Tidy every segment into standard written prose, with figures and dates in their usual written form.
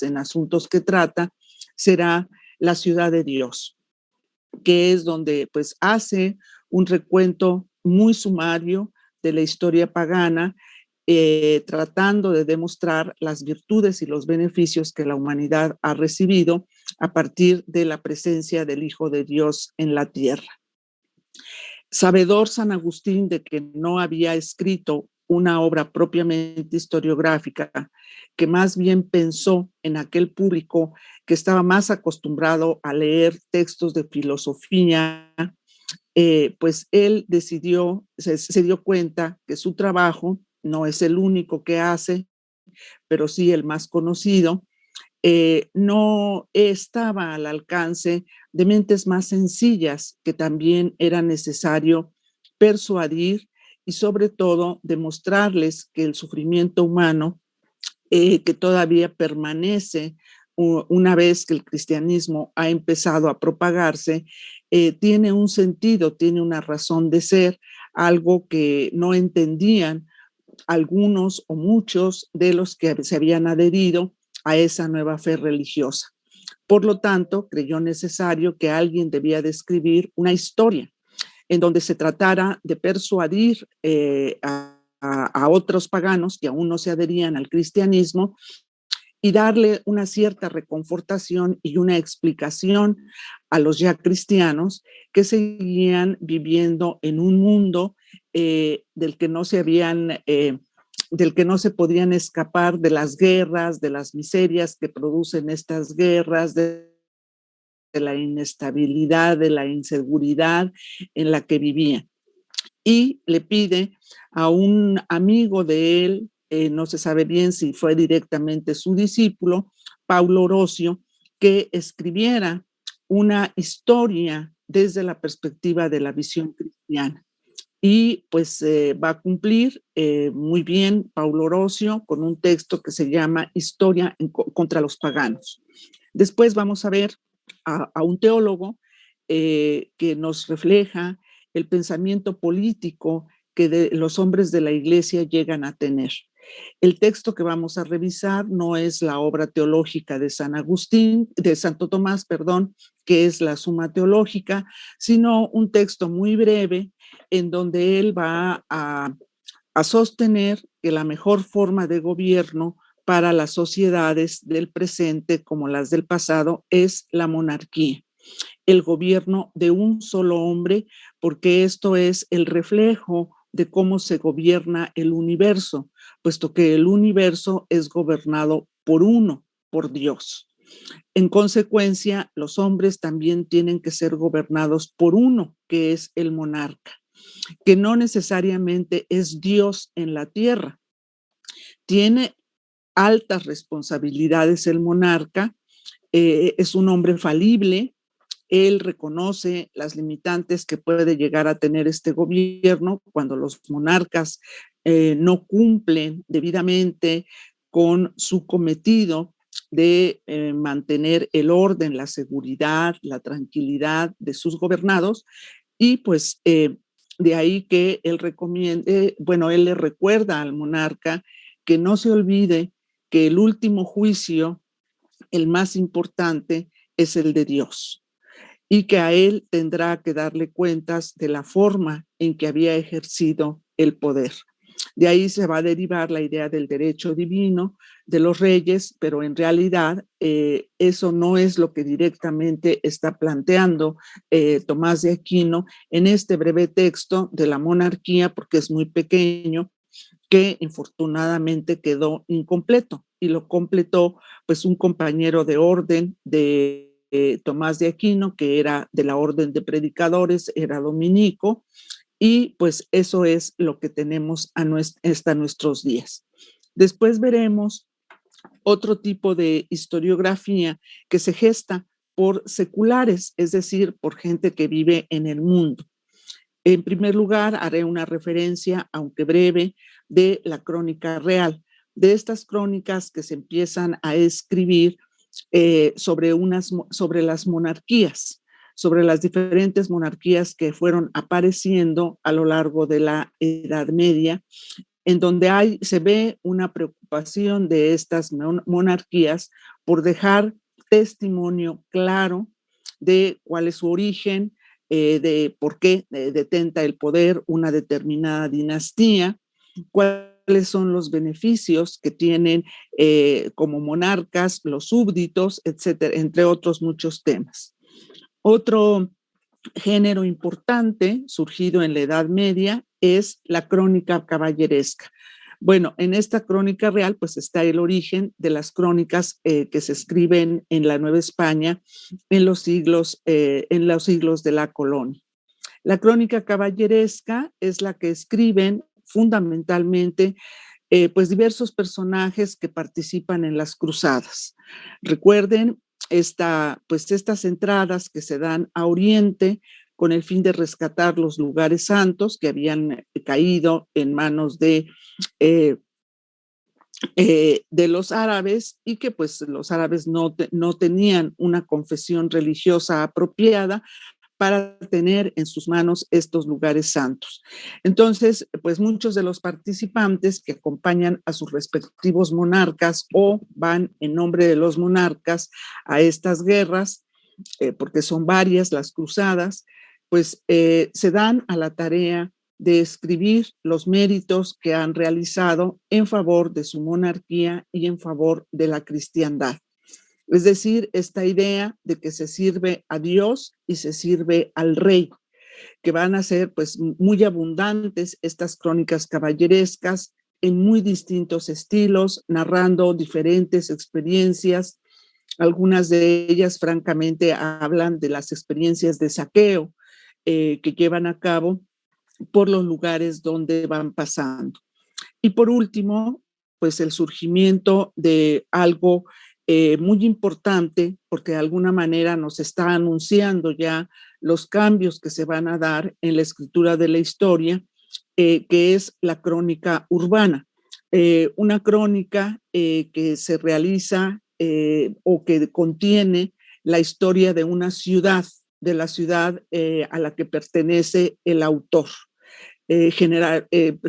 en asuntos que trata, será La ciudad de Dios, que es donde pues hace un recuento muy sumario de la historia pagana, tratando de demostrar las virtudes y los beneficios que la humanidad ha recibido a partir de la presencia del Hijo de Dios en la tierra. Sabedor San Agustín de que no había escrito una obra propiamente historiográfica, que más bien pensó en aquel público que estaba más acostumbrado a leer textos de filosofía, pues él decidió, se dio cuenta que su trabajo no es el único que hace, pero sí el más conocido, no estaba al alcance de mentes más sencillas que también era necesario persuadir y sobre todo demostrarles que el sufrimiento humano que todavía permanece una vez que el cristianismo ha empezado a propagarse, tiene un sentido, tiene una razón de ser, algo que no entendían algunos o muchos de los que se habían adherido a esa nueva fe religiosa. Por lo tanto, creyó necesario que alguien debía de escribir una historia en donde se tratara de persuadir a otros paganos que aún no se adherían al cristianismo y darle una cierta reconfortación y una explicación a los ya cristianos que seguían viviendo en un mundo del que no se habían del que no se podían escapar de las guerras, de las miserias que producen estas guerras, de la inestabilidad, de la inseguridad en la que vivían. Y le pide a un amigo de él, no se sabe bien si fue directamente su discípulo, Paulo Orosio, que escribiera una historia desde la perspectiva de la visión cristiana. Y pues va a cumplir muy bien Paulo Orosio con un texto que se llama Historia contra los paganos. Después vamos a ver a un teólogo que nos refleja el pensamiento político que los hombres de la iglesia llegan a tener. El texto que vamos a revisar no es la obra teológica de San Agustín, de Santo Tomás, perdón, que es la Suma Teológica, sino un texto muy breve en donde él va a sostener que la mejor forma de gobierno para las sociedades del presente como las del pasado es la monarquía, el gobierno de un solo hombre, porque esto es el reflejo de cómo se gobierna el universo, puesto que el universo es gobernado por uno, por Dios. En consecuencia, los hombres también tienen que ser gobernados por uno, que es el monarca, que no necesariamente es Dios en la tierra. Tiene altas responsabilidades el monarca, es un hombre falible, él reconoce las limitantes que puede llegar a tener este gobierno cuando los monarcas no cumplen debidamente con su cometido de mantener el orden, la seguridad, la tranquilidad de sus gobernados y pues de ahí que él recomiende, bueno, él le recuerda al monarca que no se olvide que el último juicio, el más importante, es el de Dios y que a él tendrá que darle cuentas de la forma en que había ejercido el poder. De ahí se va a derivar la idea del derecho divino de los reyes, pero en realidad eso no es lo que directamente está planteando Tomás de Aquino en este breve texto de la monarquía, porque es muy pequeño, que infortunadamente quedó incompleto y lo completó pues un compañero de orden de Tomás de Aquino, que era de la orden de predicadores, era dominico, y pues eso es lo que tenemos hasta nuestros días. Después veremos otro tipo de historiografía que se gesta por seculares, es decir, por gente que vive en el mundo. En primer lugar, haré una referencia, aunque breve, de la crónica real, de estas crónicas que se empiezan a escribir sobre las monarquías, sobre las diferentes monarquías que fueron apareciendo a lo largo de la Edad Media en donde se ve una preocupación de estas monarquías por dejar testimonio claro de cuál es su origen, de por qué detenta el poder una determinada dinastía, cuáles son los beneficios que tienen como monarcas, los súbditos, etcétera, entre otros muchos temas. Otro género importante surgido en la Edad Media es la crónica caballeresca. Bueno, en esta crónica real pues está el origen de las crónicas que se escriben en la Nueva España en los siglos de la colonia. La crónica caballeresca es la que escriben fundamentalmente pues diversos personajes que participan en las cruzadas. Recuerden pues estas entradas que se dan a Oriente con el fin de rescatar los lugares santos que habían caído en manos eh, de los árabes y que pues los árabes no tenían una confesión religiosa apropiada para tener en sus manos estos lugares santos. Entonces, pues muchos de los participantes que acompañan a sus respectivos monarcas o van en nombre de los monarcas a estas guerras, porque son varias las cruzadas, pues se dan a la tarea de escribir los méritos que han realizado en favor de su monarquía y en favor de la cristiandad. Es decir, esta idea de que se sirve a Dios y se sirve al rey, que van a ser pues muy abundantes estas crónicas caballerescas en muy distintos estilos, narrando diferentes experiencias. Algunas de ellas francamente hablan de las experiencias de saqueo que llevan a cabo por los lugares donde van pasando. Y por último, pues el surgimiento de algo muy importante, porque de alguna manera nos está anunciando ya los cambios que se van a dar en la escritura de la historia, que es la crónica urbana. Una crónica que se realiza o que contiene la historia de una ciudad, de la ciudad a la que pertenece el autor.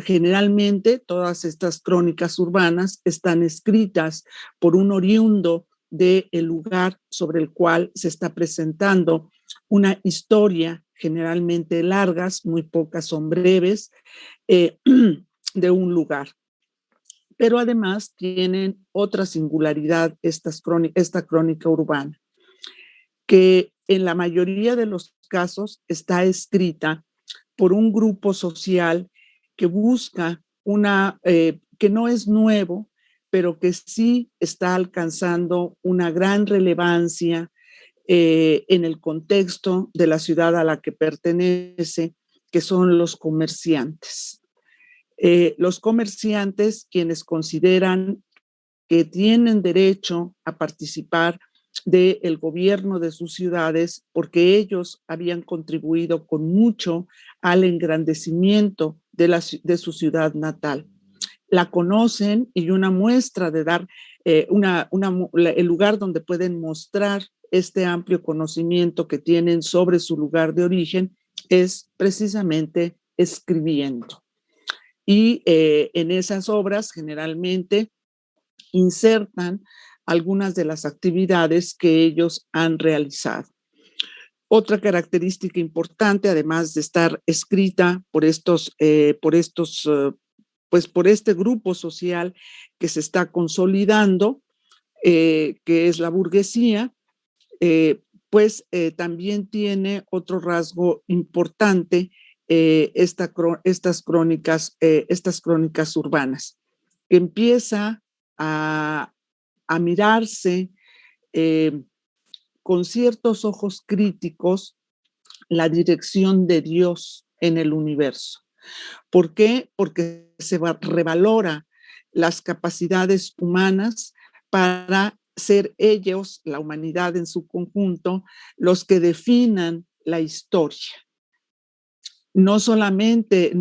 Generalmente todas estas crónicas urbanas están escritas por un oriundo del lugar sobre el cual se está presentando una historia, generalmente largas, muy pocas son breves, de un lugar. Pero además tienen otra singularidad esta crónica urbana, que en la mayoría de los casos está escrita por un grupo social que busca que no es nuevo, pero que sí está alcanzando una gran relevancia en el contexto de la ciudad a la que pertenece, que son los comerciantes. Los comerciantes, quienes consideran que tienen derecho a participar del gobierno de sus ciudades porque ellos habían contribuido con mucho al engrandecimiento de su ciudad natal. La conocen y una muestra de dar el lugar donde pueden mostrar este amplio conocimiento que tienen sobre su lugar de origen es precisamente escribiendo. Y en esas obras generalmente insertan algunas de las actividades que ellos han realizado. Otra característica importante, además de estar escrita por este grupo social que se está consolidando, que es la burguesía, también tiene otro rasgo importante estas crónicas urbanas, que empieza a mirarse con ciertos ojos críticos la dirección de Dios en el universo. ¿Por qué? Porque se revalora las capacidades humanas para ser ellos, la humanidad en su conjunto, los que definan la historia. No solamente,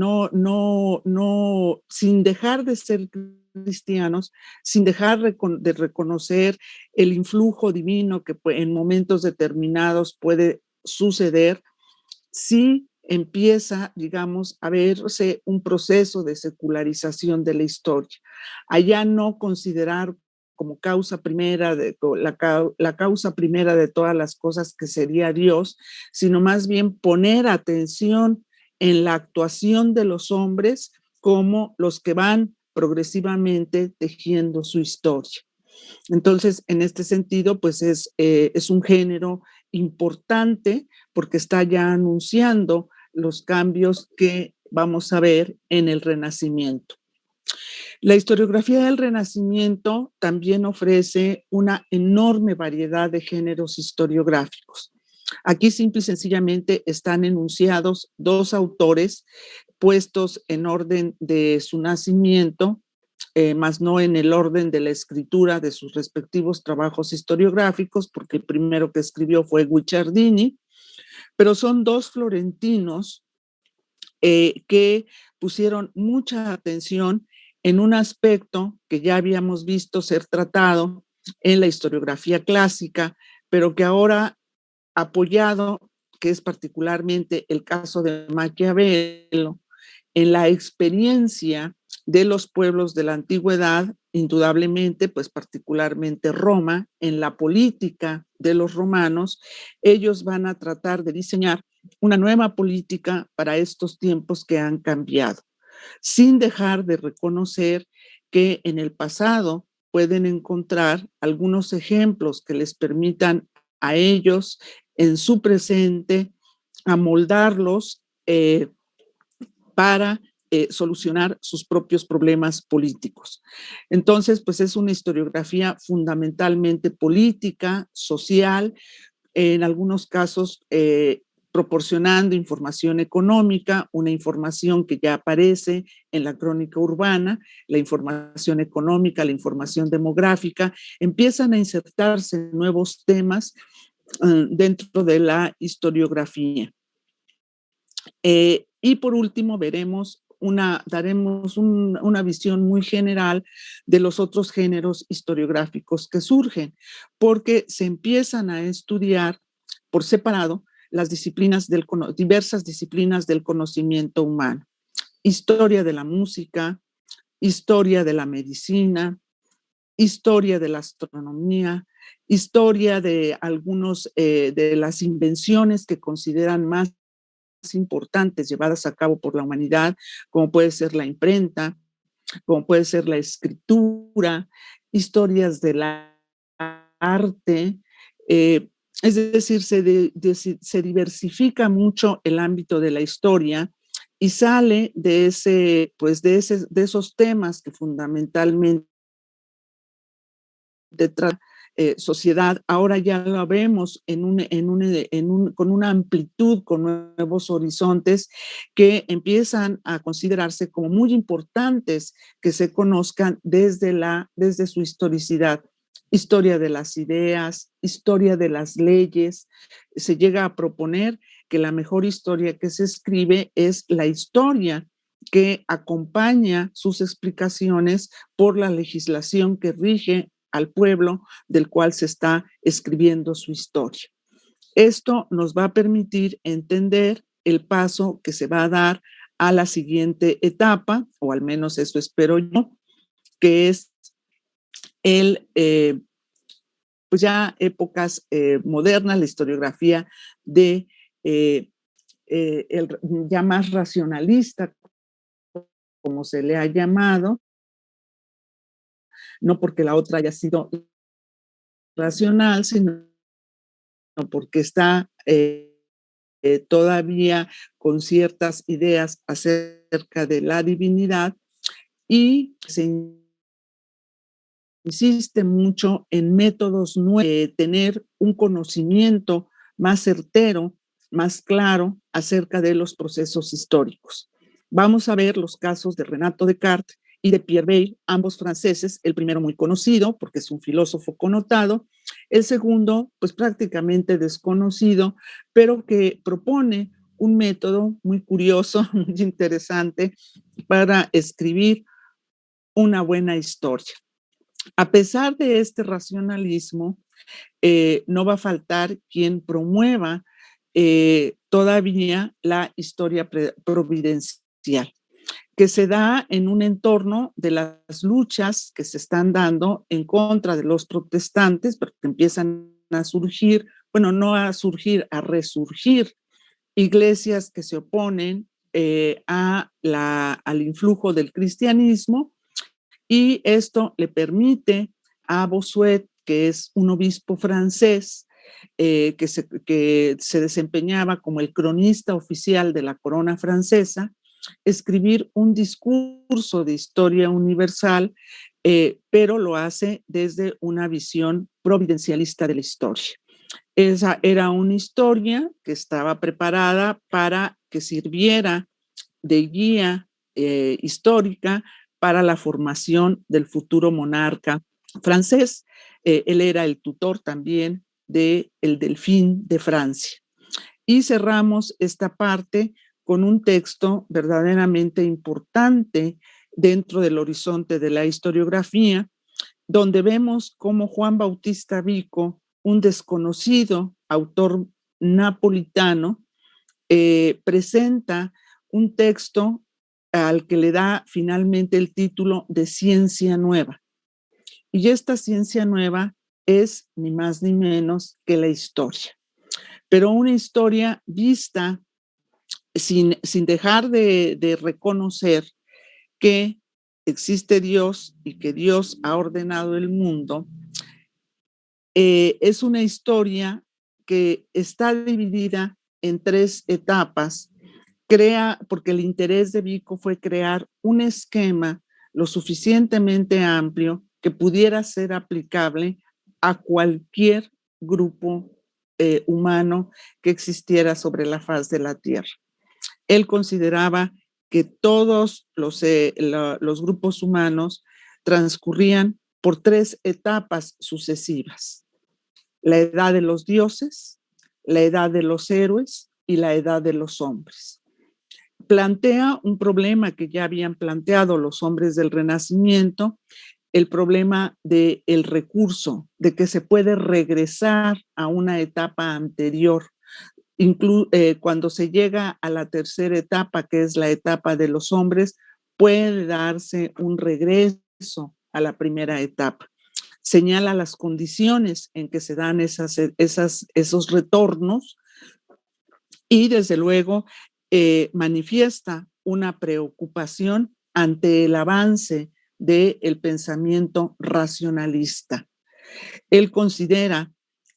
sin dejar de ser cristianos, sin dejar de reconocer el influjo divino que en momentos determinados puede suceder, sí empieza, digamos, a verse un proceso de secularización de la historia. Allá no considerar como causa primera, la causa primera de todas las cosas que sería Dios, sino más bien poner atención en la actuación de los hombres como los que van progresivamente tejiendo su historia. Entonces, en este sentido, pues es un género importante porque está ya anunciando los cambios que vamos a ver en el Renacimiento. La historiografía del Renacimiento también ofrece una enorme variedad de géneros historiográficos. Aquí simple y sencillamente están enunciados dos autores puestos en orden de su nacimiento, más no en el orden de la escritura de sus respectivos trabajos historiográficos, porque el primero que escribió fue Guicciardini, pero son dos florentinos que pusieron mucha atención en un aspecto que ya habíamos visto ser tratado en la historiografía clásica, pero que ahora apoyado, que es particularmente el caso de Maquiavelo, en la experiencia de los pueblos de la antigüedad, indudablemente, pues particularmente Roma, en la política de los romanos, ellos van a tratar de diseñar una nueva política para estos tiempos que han cambiado, sin dejar de reconocer que en el pasado pueden encontrar algunos ejemplos que les permitan a ellos en su presente amoldarlos para solucionar sus propios problemas políticos. Entonces, pues es una historiografía fundamentalmente política, social, en algunos casos proporcionando información económica, una información que ya aparece en la crónica urbana, la información económica, la información demográfica, empiezan a insertarse nuevos temas dentro de la historiografía. Y por último, daremos una visión muy general de los otros géneros historiográficos que surgen, porque se empiezan a estudiar por separado las diversas disciplinas del conocimiento humano. Historia de la música, historia de la medicina, historia de la astronomía, historia de algunos de las invenciones que consideran más importantes llevadas a cabo por la humanidad, como puede ser la imprenta, como puede ser la escritura, historias del arte, es decir, se diversifica mucho el ámbito de la historia y sale de esos temas que fundamentalmente sociedad, ahora ya lo vemos con una amplitud, con nuevos horizontes que empiezan a considerarse como muy importantes que se conozcan desde su historicidad. Historia de las ideas, historia de las leyes. Se llega a proponer que la mejor historia que se escribe es la historia que acompaña sus explicaciones por la legislación que rige al pueblo del cual se está escribiendo su historia. Esto nos va a permitir entender el paso que se va a dar a la siguiente etapa, o al menos eso espero yo, que es pues ya épocas modernas, la historiografía de el ya más racionalista, como se le ha llamado, no porque la otra haya sido racional, sino porque está todavía con ciertas ideas acerca de la divinidad y se insiste mucho en métodos nuevos, tener un conocimiento más certero, más claro acerca de los procesos históricos. Vamos a ver los casos de Renato Descartes y de Pierre Bayle, ambos franceses, el primero muy conocido porque es un filósofo connotado, el segundo pues prácticamente desconocido, pero que propone un método muy curioso, muy interesante para escribir una buena historia. A pesar de este racionalismo, no va a faltar quien promueva todavía la historia providencial, que se da en un entorno de las luchas que se están dando en contra de los protestantes, porque empiezan a surgir, bueno, no a surgir, a resurgir iglesias que se oponen al influjo del cristianismo, y esto le permite a Bossuet, que es un obispo francés, que se desempeñaba como el cronista oficial de la corona francesa, escribir un discurso de historia universal, pero lo hace desde una visión providencialista de la historia. Esa era una historia que estaba preparada para que sirviera de guía histórica para la formación del futuro monarca francés. Él era el tutor también del Delfín de Francia. Y cerramos esta parte con un texto verdaderamente importante dentro del horizonte de la historiografía, donde vemos cómo Juan Bautista Vico, un desconocido autor napolitano, presenta un texto al que le da finalmente el título de Ciencia Nueva. Y esta ciencia nueva es ni más ni menos que la historia, pero una historia vista sin dejar de reconocer que existe Dios y que Dios ha ordenado el mundo. Es una historia que está dividida en 3 etapas, porque el interés de Vico fue crear un esquema lo suficientemente amplio que pudiera ser aplicable a cualquier grupo humano que existiera sobre la faz de la Tierra. Él consideraba que todos los grupos humanos transcurrían por 3 etapas sucesivas: la edad de los dioses, la edad de los héroes y la edad de los hombres. Plantea un problema que ya habían planteado los hombres del Renacimiento, el problema del recurso, de que se puede regresar a una etapa anterior. Cuando se llega a la tercera etapa, que es la etapa de los hombres, puede darse un regreso a la primera etapa. Señala las condiciones en que se dan esos retornos y desde luego manifiesta una preocupación ante el avance del pensamiento racionalista. Él considera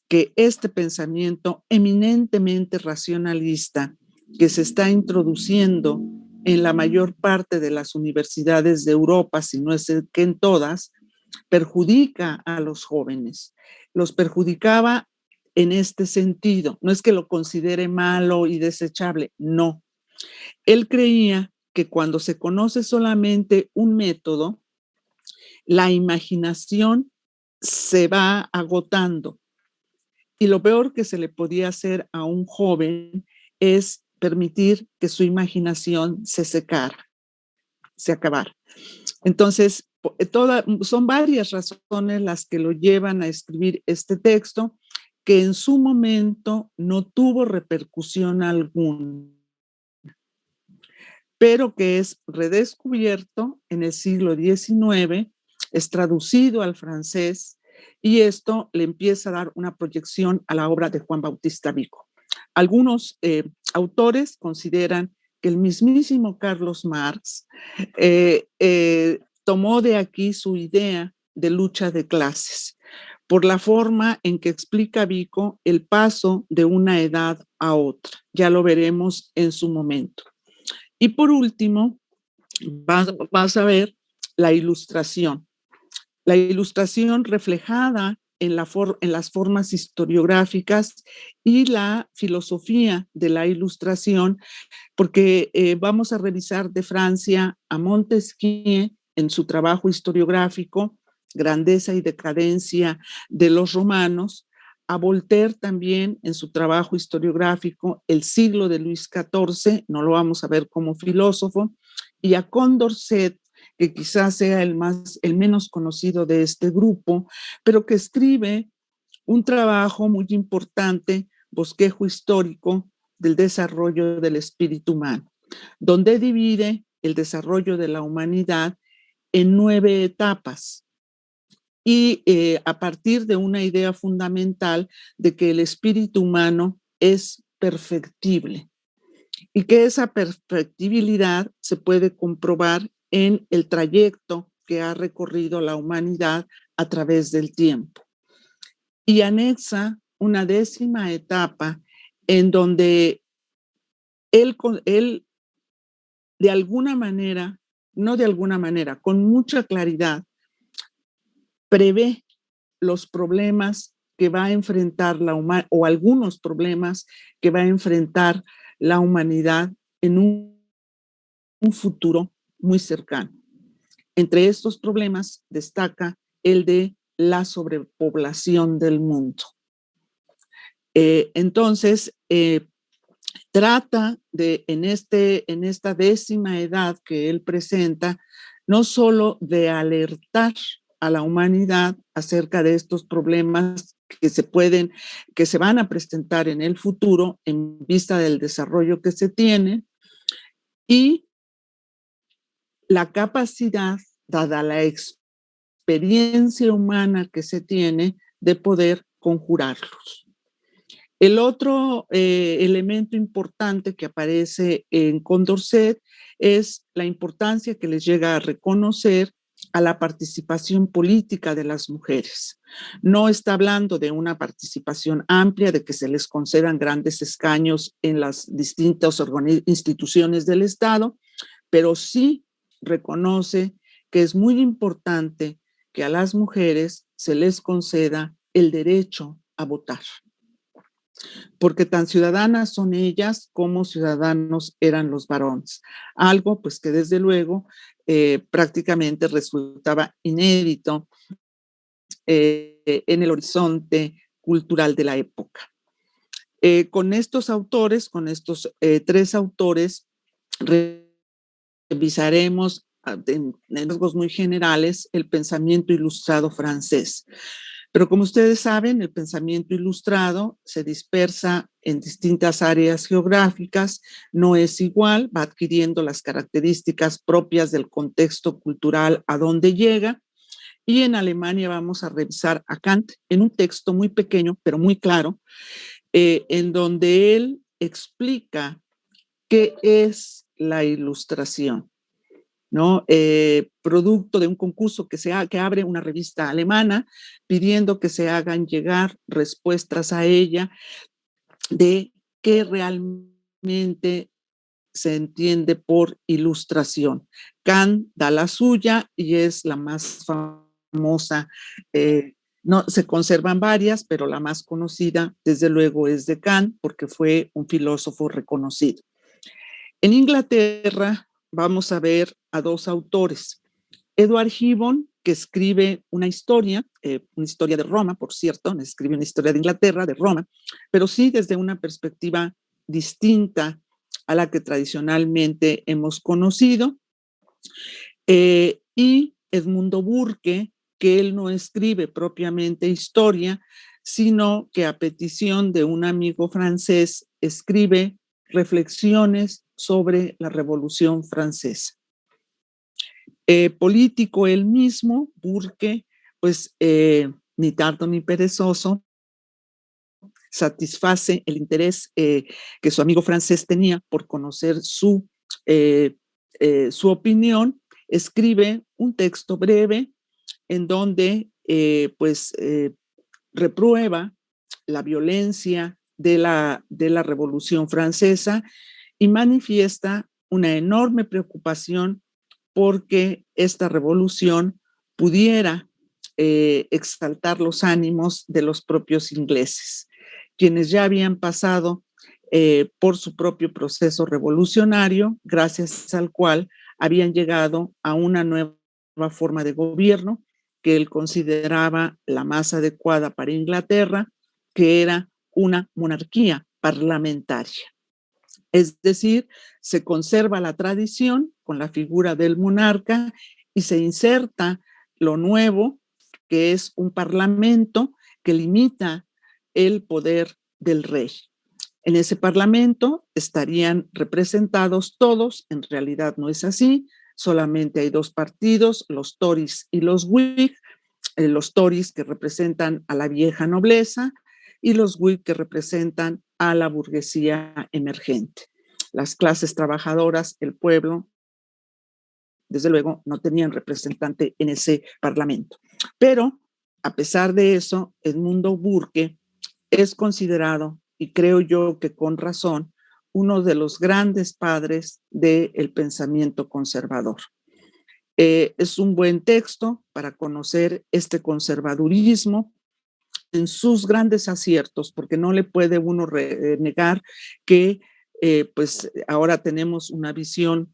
que este pensamiento eminentemente racionalista que se está introduciendo en la mayor parte de las universidades de Europa, si no es que en todas, perjudica a los jóvenes. Los perjudicaba en este sentido. No es que lo considere malo y desechable, no. Él creía que cuando se conoce solamente un método, la imaginación se va agotando. Y lo peor que se le podía hacer a un joven es permitir que su imaginación se secara, se acabara. Entonces, son varias razones las que lo llevan a escribir este texto, que en su momento no tuvo repercusión alguna, pero que es redescubierto en el siglo XIX, es traducido al francés, y esto le empieza a dar una proyección a la obra de Juan Bautista Vico. Algunos autores consideran que el mismísimo Carlos Marx tomó de aquí su idea de lucha de clases, por la forma en que explica Vico el paso de una edad a otra. Ya lo veremos en su momento. Y por último, vas a ver la ilustración. La ilustración reflejada en las formas historiográficas y la filosofía de la ilustración, porque vamos a revisar de Francia a Montesquieu en su trabajo historiográfico, Grandeza y decadencia de los romanos, a Voltaire también en su trabajo historiográfico, El siglo de Luis XIV, no lo vamos a ver como filósofo, y a Condorcet, que quizás sea el menos conocido de este grupo, pero que escribe un trabajo muy importante, Bosquejo histórico, del desarrollo del espíritu humano, donde divide el desarrollo de la humanidad en 9 etapas y a partir de una idea fundamental de que el espíritu humano es perfectible y que esa perfectibilidad se puede comprobar en el trayecto que ha recorrido la humanidad a través del tiempo. Y anexa una 10ª etapa en donde él de alguna manera, no de alguna manera, con mucha claridad, prevé los problemas que va a enfrentar la humanidad o algunos problemas que va a enfrentar la humanidad en un futuro muy cercano. Entre estos problemas destaca el de la sobrepoblación del mundo. Entonces, trata de, en esta 10ª edad que él presenta, no solo de alertar a la humanidad acerca de estos problemas que se van a presentar en el futuro en vista del desarrollo que se tiene y la capacidad, dada la experiencia humana que se tiene, de poder conjurarlos. El otro elemento importante que aparece en Condorcet es la importancia que les llega a reconocer a la participación política de las mujeres. No está hablando de una participación amplia, de que se les concedan grandes escaños en las distintas instituciones del Estado, pero sí reconoce que es muy importante que a las mujeres se les conceda el derecho a votar, porque tan ciudadanas son ellas como ciudadanos eran los varones. Algo pues que desde luego prácticamente resultaba inédito en el horizonte cultural de la época. Con estos autores, con estos 3 autores, revisaremos en rasgos muy generales el pensamiento ilustrado francés. Pero como ustedes saben, el pensamiento ilustrado se dispersa en distintas áreas geográficas, no es igual, va adquiriendo las características propias del contexto cultural a donde llega. Y en Alemania vamos a revisar a Kant en un texto muy pequeño, pero muy claro, en donde él explica qué es la ilustración, ¿no? Producto de un concurso que abre una revista alemana pidiendo que se hagan llegar respuestas a ella de qué realmente se entiende por ilustración. Kant da la suya y es la más famosa. No, se conservan varias, pero la más conocida, desde luego, es de Kant, porque fue un filósofo reconocido. En Inglaterra vamos a ver a 2 autores. Edward Gibbon, que escribe una historia de Roma, por cierto, escribe una historia de Inglaterra, de Roma, pero sí desde una perspectiva distinta a la que tradicionalmente hemos conocido. Y Edmundo Burke, que él no escribe propiamente historia, sino que a petición de un amigo francés escribe reflexiones sobre la Revolución Francesa. Político él mismo, Burke, pues ni tardo ni perezoso, satisface el interés que su amigo francés tenía por conocer su opinión, escribe un texto breve en donde reprueba la violencia de la Revolución Francesa y manifiesta una enorme preocupación porque esta revolución pudiera exaltar los ánimos de los propios ingleses, quienes ya habían pasado por su propio proceso revolucionario, gracias al cual habían llegado a una nueva forma de gobierno que él consideraba la más adecuada para Inglaterra, que era una monarquía parlamentaria. Es decir, se conserva la tradición con la figura del monarca y se inserta lo nuevo, que es un parlamento que limita el poder del rey. En ese parlamento estarían representados todos, en realidad no es así, solamente hay dos partidos, los Tories y los Whig, los Tories que representan a la vieja nobleza y los Whig que representan a la burguesía emergente. Las clases trabajadoras, el pueblo, desde luego, no tenían representante en ese parlamento. Pero, a pesar de eso, Edmundo Burke es considerado, y creo yo que con razón, uno de los grandes padres del pensamiento conservador. Es un buen texto para conocer este conservadurismo en sus grandes aciertos, porque no le puede uno negar que pues ahora tenemos una visión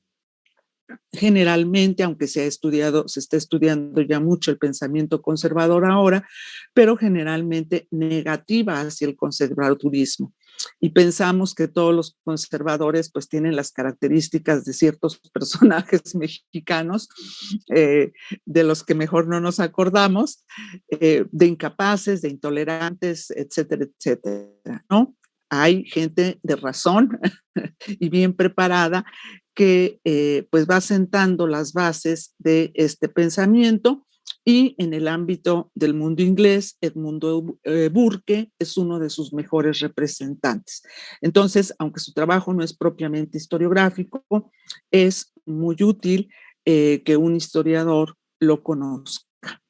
generalmente, aunque se está estudiando ya mucho el pensamiento conservador ahora, pero generalmente negativa hacia el conservadurismo. Y pensamos que todos los conservadores pues tienen las características de ciertos personajes mexicanos, de los que mejor no nos acordamos, de incapaces, de intolerantes, etcétera, etcétera, ¿no? Hay gente de razón y bien preparada que pues va sentando las bases de este pensamiento, y en el ámbito del mundo inglés, Edmundo Burke es uno de sus mejores representantes. Entonces, aunque su trabajo no es propiamente historiográfico, es muy útil que un historiador lo conozca.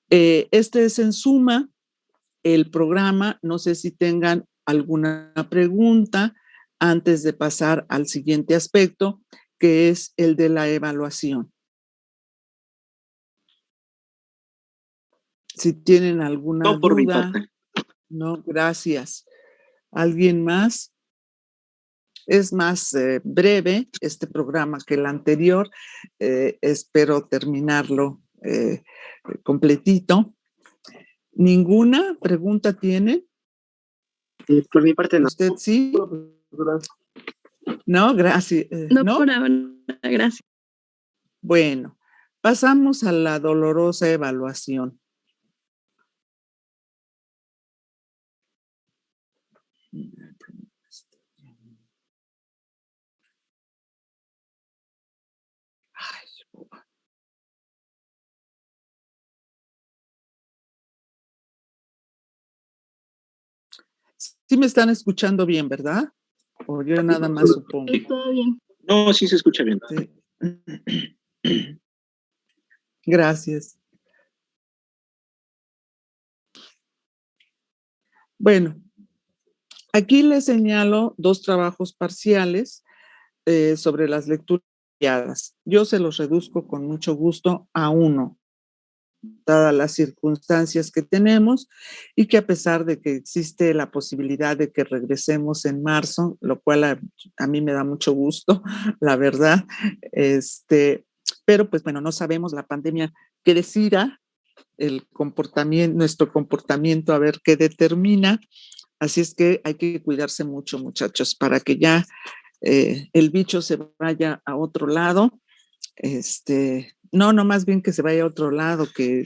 Este es en suma el programa. No sé si tengan alguna pregunta antes de pasar al siguiente aspecto, que es el de la evaluación. Si tienen alguna No, por mi duda. parte. No, gracias. ¿Alguien más? Es más breve este programa que el anterior. Espero terminarlo completito. ¿Ninguna pregunta tiene? Por mi parte, no. ¿Usted sí? No, gracias. No, por ahora, gracias. Bueno, pasamos a la dolorosa evaluación. Sí me están escuchando bien, ¿verdad? O yo nada más supongo. Todo bien. No, sí se escucha bien. Sí. Gracias. Bueno, aquí les señalo dos trabajos parciales sobre las lecturas guiadas. Yo se los reduzco con mucho gusto a uno, dadas las circunstancias que tenemos, y que a pesar de que existe la posibilidad de que regresemos en marzo, lo cual a mí me da mucho gusto, la verdad, pero pues bueno, no sabemos la pandemia qué decida, nuestro comportamiento, a ver qué determina. Así es que hay que cuidarse mucho, muchachos, para que ya el bicho se vaya a otro lado. No, más bien que se vaya a otro lado, que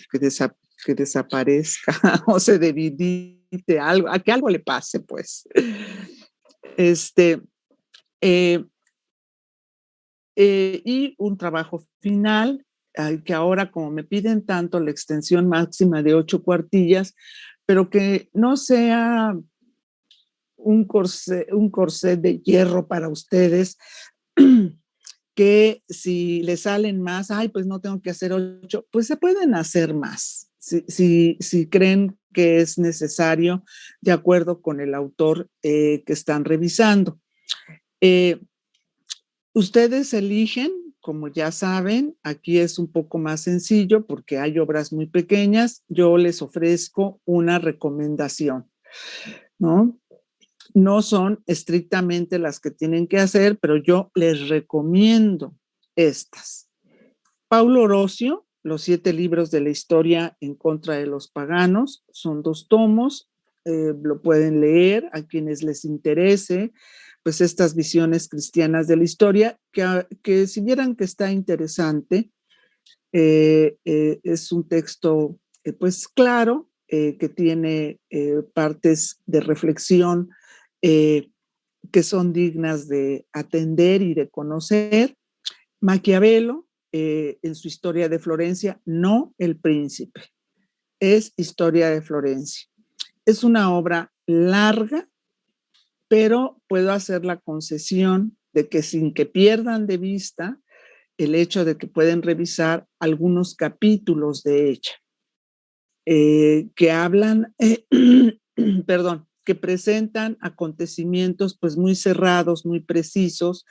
desaparezca o se debilite, algo, a que algo le pase, pues. Y un trabajo final, que ahora, como me piden tanto, la extensión máxima de 8 cuartillas, pero que no sea un corset de hierro para ustedes, que si le salen más, pues no tengo que hacer 8, pues se pueden hacer más, si creen que es necesario, de acuerdo con el autor que están revisando. Ustedes eligen, como ya saben, aquí es un poco más sencillo porque hay obras muy pequeñas. Yo les ofrezco una recomendación, ¿no? No son estrictamente las que tienen que hacer, pero yo les recomiendo estas. Paulo Orosio, Los 7 libros de la historia en contra de los paganos, son 2 tomos, lo pueden leer a quienes les interese, pues estas visiones cristianas de la historia, que si vieran que está interesante, es un texto pues claro, que tiene partes de reflexión que son dignas de atender y de conocer. Maquiavelo, en su Historia de Florencia, no El Príncipe, es Historia de Florencia. Es una obra larga, pero puedo hacer la concesión de que sin que pierdan de vista el hecho de que pueden revisar algunos capítulos de ella, que hablan, perdón, que presentan acontecimientos pues muy cerrados, muy precisos,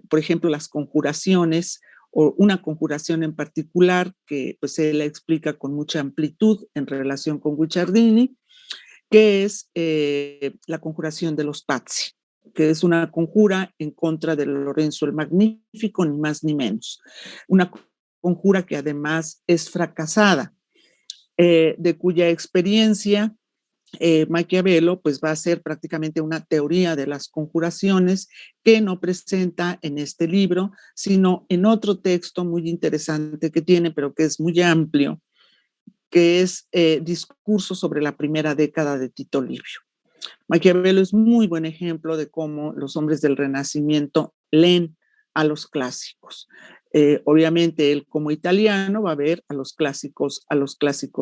por ejemplo, las conjuraciones, o una conjuración en particular que pues él la explica con mucha amplitud en relación con Guicciardini, que es la conjuración de los Pazzi, que es una conjura en contra de Lorenzo el Magnífico, ni más ni menos. Una conjura que además es fracasada, de cuya experiencia Maquiavelo pues va a hacer prácticamente una teoría de las conjuraciones que no presenta en este libro, sino en otro texto muy interesante que tiene, pero que es muy amplio, que es Discurso sobre la primera década de Tito Livio. Maquiavelo es muy buen ejemplo de cómo los hombres del Renacimiento leen a los clásicos. Obviamente él como italiano va a ver a los clásicos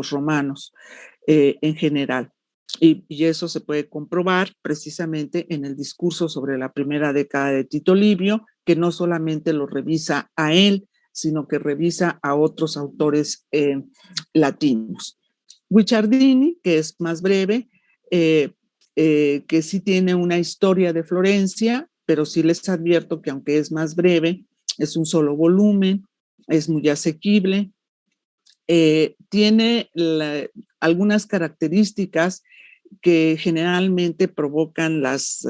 romanos en general. Y eso se puede comprobar precisamente en el Discurso sobre la primera década de Tito Livio, que no solamente lo revisa a él, sino que revisa a otros autores latinos. Guicciardini, que es más breve, que sí tiene una historia de Florencia, pero sí les advierto que aunque es más breve, es un solo volumen, es muy asequible, tiene algunas características que generalmente provocan las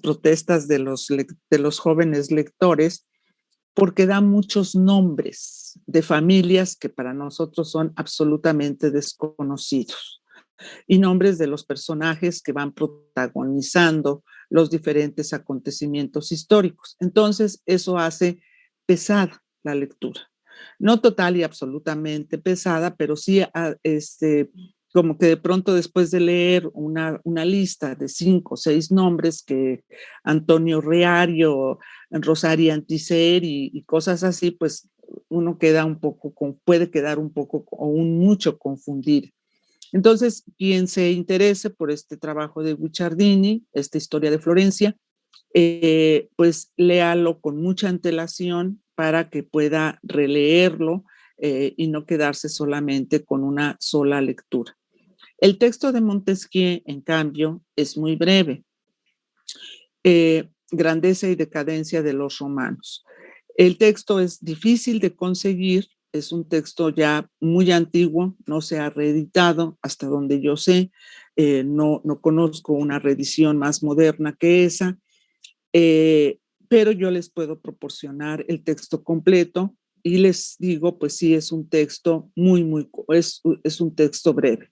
protestas de los jóvenes lectores, porque da muchos nombres de familias que para nosotros son absolutamente desconocidos, y nombres de los personajes que van protagonizando los diferentes acontecimientos históricos. Entonces, eso hace pesada la lectura. No total y absolutamente pesada, pero sí como que de pronto después de leer una lista de 5 o 6 nombres que Antonio Reario, Rosario Antiser y cosas así, pues uno queda un poco, puede quedar un poco o mucho confundido. Entonces, quien se interese por este trabajo de Guicciardini, esta Historia de Florencia, pues léalo con mucha antelación para que pueda releerlo y no quedarse solamente con una sola lectura. El texto de Montesquieu, en cambio, es muy breve. Grandeza y decadencia de los romanos. El texto es difícil de conseguir, es un texto ya muy antiguo, no se ha reeditado hasta donde yo sé, no conozco una reedición más moderna que esa, pero yo les puedo proporcionar el texto completo y les digo, pues sí, es un texto es un texto breve.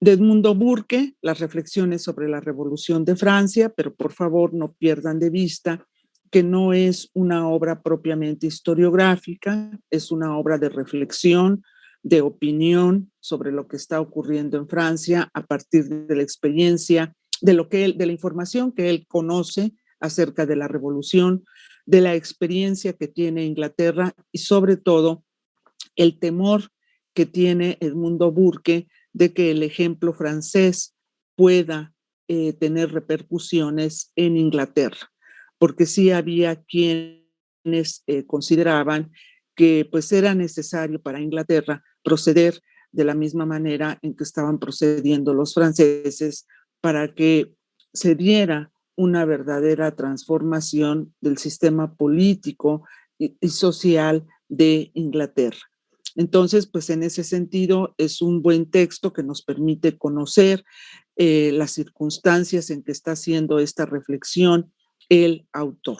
De Edmundo Burke, las reflexiones sobre la Revolución de Francia, pero por favor no pierdan de vista que no es una obra propiamente historiográfica, es una obra de reflexión, de opinión sobre lo que está ocurriendo en Francia a partir de la experiencia, de la información que él conoce acerca de la revolución, de la experiencia que tiene Inglaterra y sobre todo el temor que tiene Edmundo Burke de que el ejemplo francés pueda tener repercusiones en Inglaterra, porque sí había quienes consideraban que pues era necesario para Inglaterra proceder de la misma manera en que estaban procediendo los franceses para que se diera una verdadera transformación del sistema político y social de Inglaterra. Entonces, pues en ese sentido es un buen texto que nos permite conocer las circunstancias en que está haciendo esta reflexión el autor.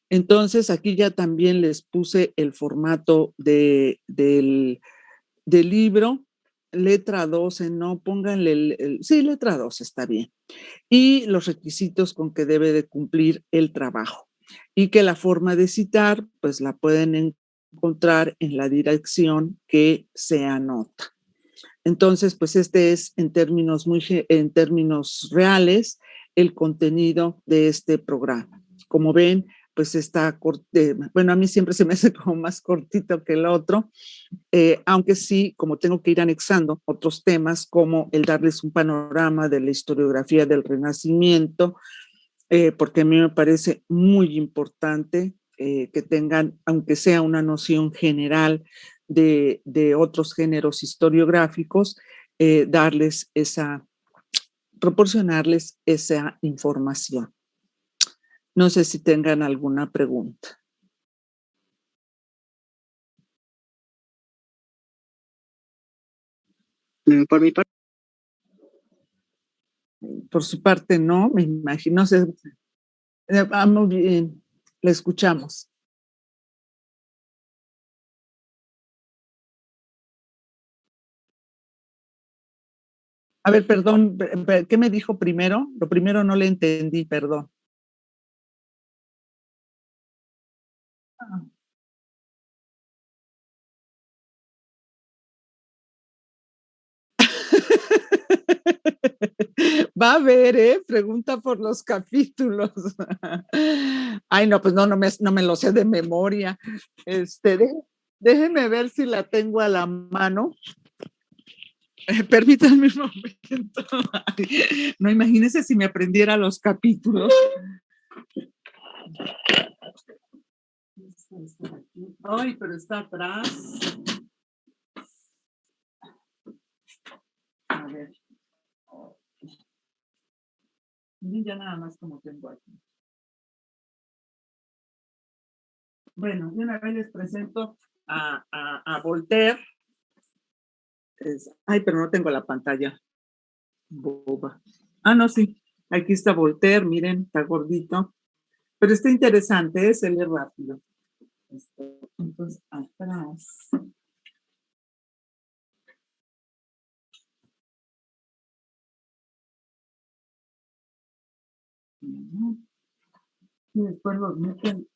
Entonces, aquí ya también les puse el formato del libro, letra 12, no pónganle, sí, letra 12 está bien, y los requisitos con que debe de cumplir el trabajo, y que la forma de citar, pues la pueden encontrar en la dirección que se anota. Entonces, pues este es en términos reales el contenido de este programa. Como ven, pues está bueno, a mí siempre se me hace como más cortito que el otro, aunque sí, como tengo que ir anexando otros temas, como el darles un panorama de la historiografía del Renacimiento, porque a mí me parece muy importante que tengan, aunque sea una noción general de otros géneros historiográficos, proporcionarles esa información. No sé si tengan alguna pregunta. Por mi parte. Por su parte, no, me imagino. No sé. Muy bien, la escuchamos. A ver, perdón, ¿qué me dijo primero? Lo primero no le entendí, perdón. Va a ver, pregunta por los capítulos. Ay, no, pues no me lo sé de memoria. Déjenme ver si la tengo a la mano. Permítanme un momento. No, imagínense si me aprendiera los capítulos. Ay, pero está atrás. A ver. Ya nada más como tengo aquí. Bueno, de una vez les presento a Voltaire. Ay, pero no tengo la pantalla. Boba. Ah, no, sí. Aquí está Voltaire, miren, está gordito. Pero está interesante, se lee rápido. Entonces, atrás. Y después los meten.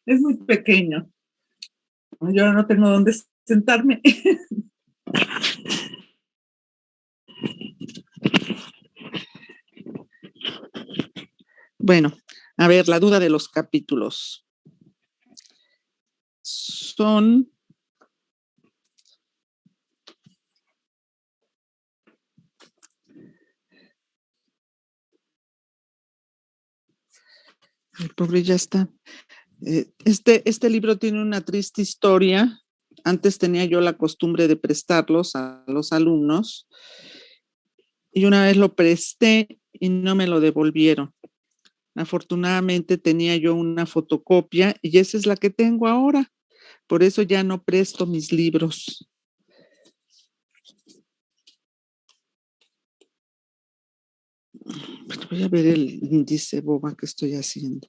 Es muy pequeño. Yo no tengo dónde sentarme. Bueno, a ver, la duda de los capítulos. Son... El pobre ya está. Este libro tiene una triste historia. Antes tenía yo la costumbre de prestarlos a los alumnos y una vez lo presté y no me lo devolvieron. Afortunadamente tenía yo una fotocopia y esa es la que tengo ahora. Por eso ya no presto mis libros. Voy a ver el índice boba que estoy haciendo.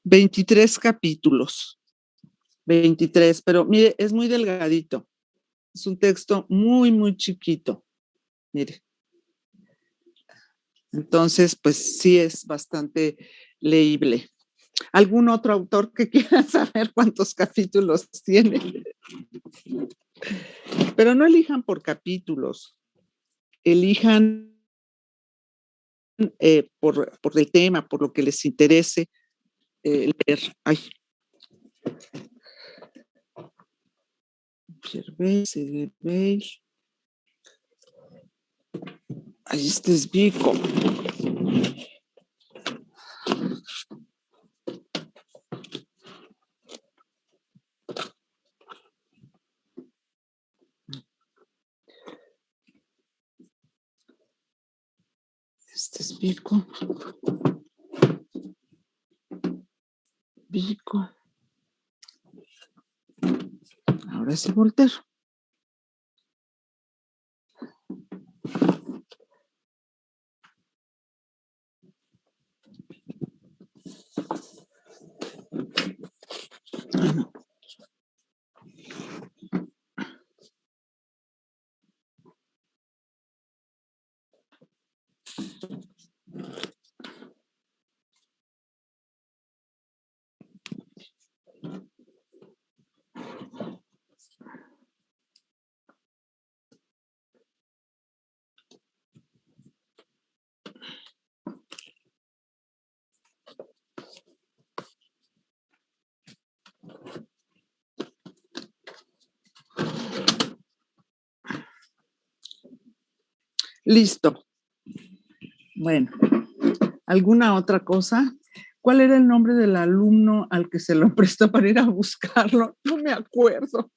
$23 capítulos. 23, pero mire, es muy delgadito. Es un texto muy, muy chiquito. Mire. Entonces, pues sí es bastante leíble. ¿Algún otro autor que quiera saber cuántos capítulos tiene? Pero no elijan por capítulos. Elijan por el tema, por lo que les interese leer. Ay. Ahí este es Vico. Este es Vico. Vico. Ahora sí Voltaire. Listo. Bueno, ¿alguna otra cosa? ¿Cuál era el nombre del alumno al que se lo prestó para ir a buscarlo? No me acuerdo.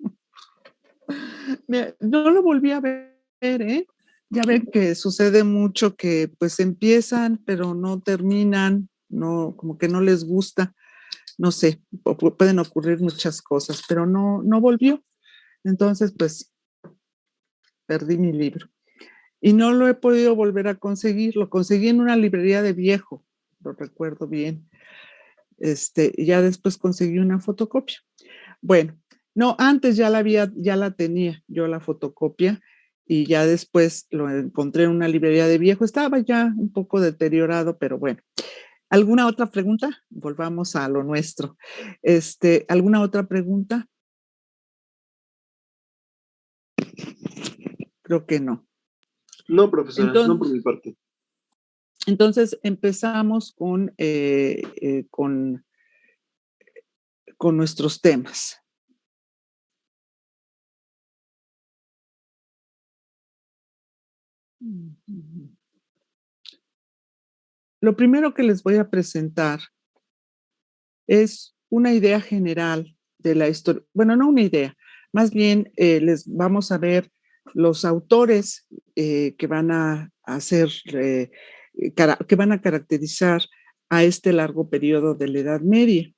No lo volví a ver, ¿eh? Ya ven que sucede mucho que pues empiezan, pero no terminan, no, como que no les gusta, no sé, pueden ocurrir muchas cosas, pero no volvió. Entonces, pues perdí mi libro. Y no lo he podido volver a conseguir, lo conseguí en una librería de viejo, lo recuerdo bien. Y ya después conseguí una fotocopia. Bueno, no, antes ya la tenía yo la fotocopia y ya después lo encontré en una librería de viejo. Estaba ya un poco deteriorado, pero bueno. ¿Alguna otra pregunta? Volvamos a lo nuestro. ¿Alguna otra pregunta? Creo que no. No, profesora, no por mi parte. Entonces empezamos con nuestros temas. Lo primero que les voy a presentar es una idea general de la historia. Bueno, no una idea, más bien les vamos a ver los autores que van a hacer, que van a caracterizar a este largo periodo de la Edad Media,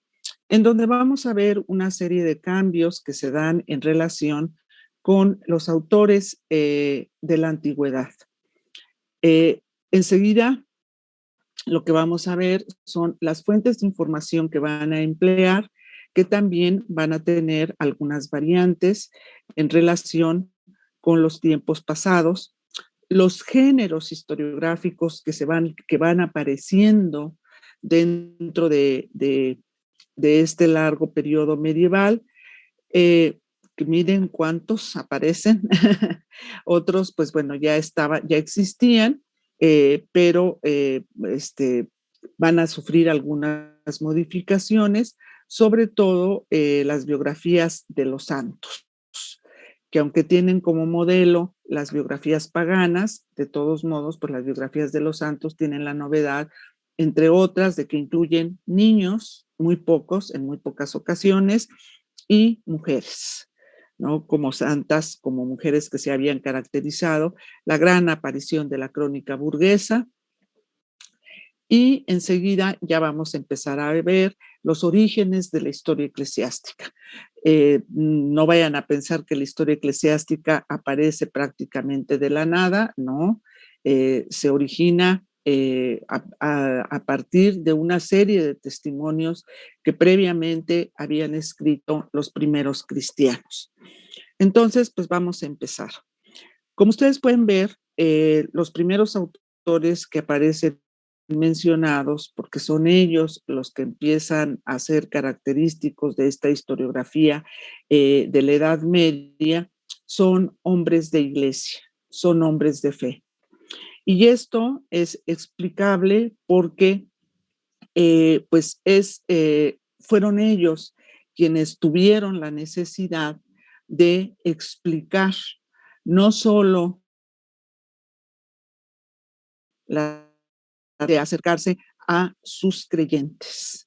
en donde vamos a ver una serie de cambios que se dan en relación con los autores de la antigüedad. Enseguida, lo que vamos a ver son las fuentes de información que van a emplear, que también van a tener algunas variantes en relación con los tiempos pasados, los géneros historiográficos que van apareciendo dentro de este largo periodo medieval, que miren cuántos aparecen. Otros, pues bueno, ya existían, pero van a sufrir algunas modificaciones, sobre todo las biografías de los santos, que aunque tienen como modelo las biografías paganas, de todos modos, pues las biografías de los santos tienen la novedad, entre otras, de que incluyen niños, muy pocos, en muy pocas ocasiones, y mujeres, ¿no? Como santas, como mujeres que se habían caracterizado, la gran aparición de la crónica burguesa, y enseguida ya vamos a empezar a ver los orígenes de la historia eclesiástica. No vayan a pensar que la historia eclesiástica aparece prácticamente de la nada, no, se origina a partir de una serie de testimonios que previamente habían escrito los primeros cristianos. Entonces, pues vamos a empezar. Como ustedes pueden ver, los primeros autores que aparecen mencionados, porque son ellos los que empiezan a ser característicos de esta historiografía de la Edad Media, son hombres de iglesia, son hombres de fe. Y esto es explicable porque fueron ellos quienes tuvieron la necesidad de explicar no solo de acercarse a sus creyentes.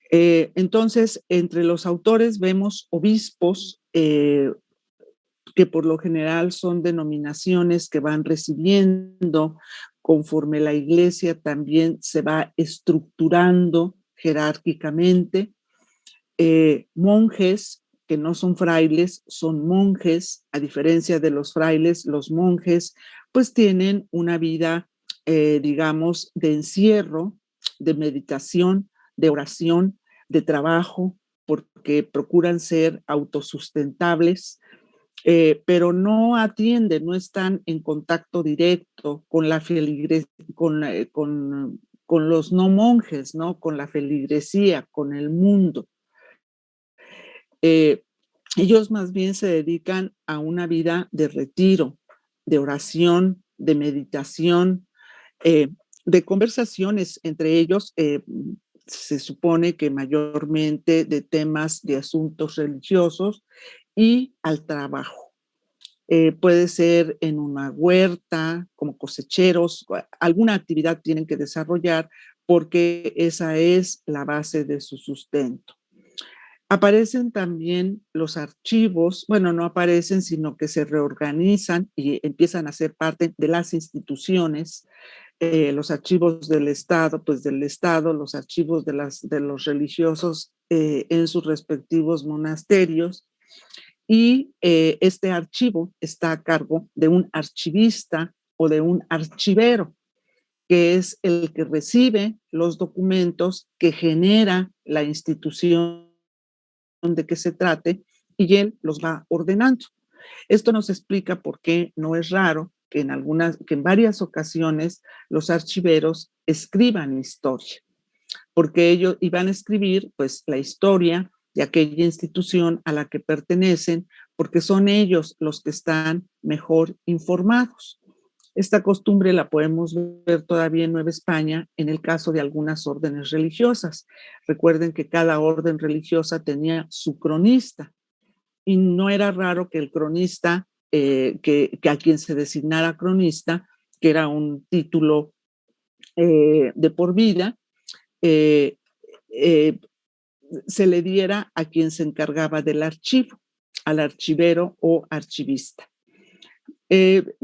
Entonces, entre los autores vemos obispos que por lo general son denominaciones que van recibiendo conforme la iglesia también se va estructurando jerárquicamente. Monjes que no son frailes, son monjes, a diferencia de los frailes, los monjes pues tienen una vida, digamos, de encierro, de meditación, de oración, de trabajo, porque procuran ser autosustentables, pero no atienden, no están en contacto directo con la feligresía, con los no monjes, ¿no? Con la feligresía, con el mundo. Ellos más bien se dedican a una vida de retiro, de oración, de meditación, de conversaciones entre ellos. Se supone que mayormente de temas de asuntos religiosos y al trabajo. Puede ser en una huerta, como cosecheros, alguna actividad tienen que desarrollar porque esa es la base de su sustento. Aparecen también los archivos, bueno, no aparecen, sino que se reorganizan y empiezan a ser parte de las instituciones, los archivos del Estado, pues del Estado, los archivos de los religiosos en sus respectivos monasterios. Y este archivo está a cargo de un archivista o de un archivero, que es el que recibe los documentos que genera la institución de que se trate y él los va ordenando. Esto nos explica por qué no es raro que en varias ocasiones los archiveros escriban historia, porque ellos iban a escribir pues la historia de aquella institución a la que pertenecen, porque son ellos los que están mejor informados. Esta costumbre la podemos ver todavía en Nueva España en el caso de algunas órdenes religiosas. Recuerden que cada orden religiosa tenía su cronista y no era raro que el cronista, que a quien se designara cronista, que era un título de por vida, se le diera a quien se encargaba del archivo, al archivero o archivista. El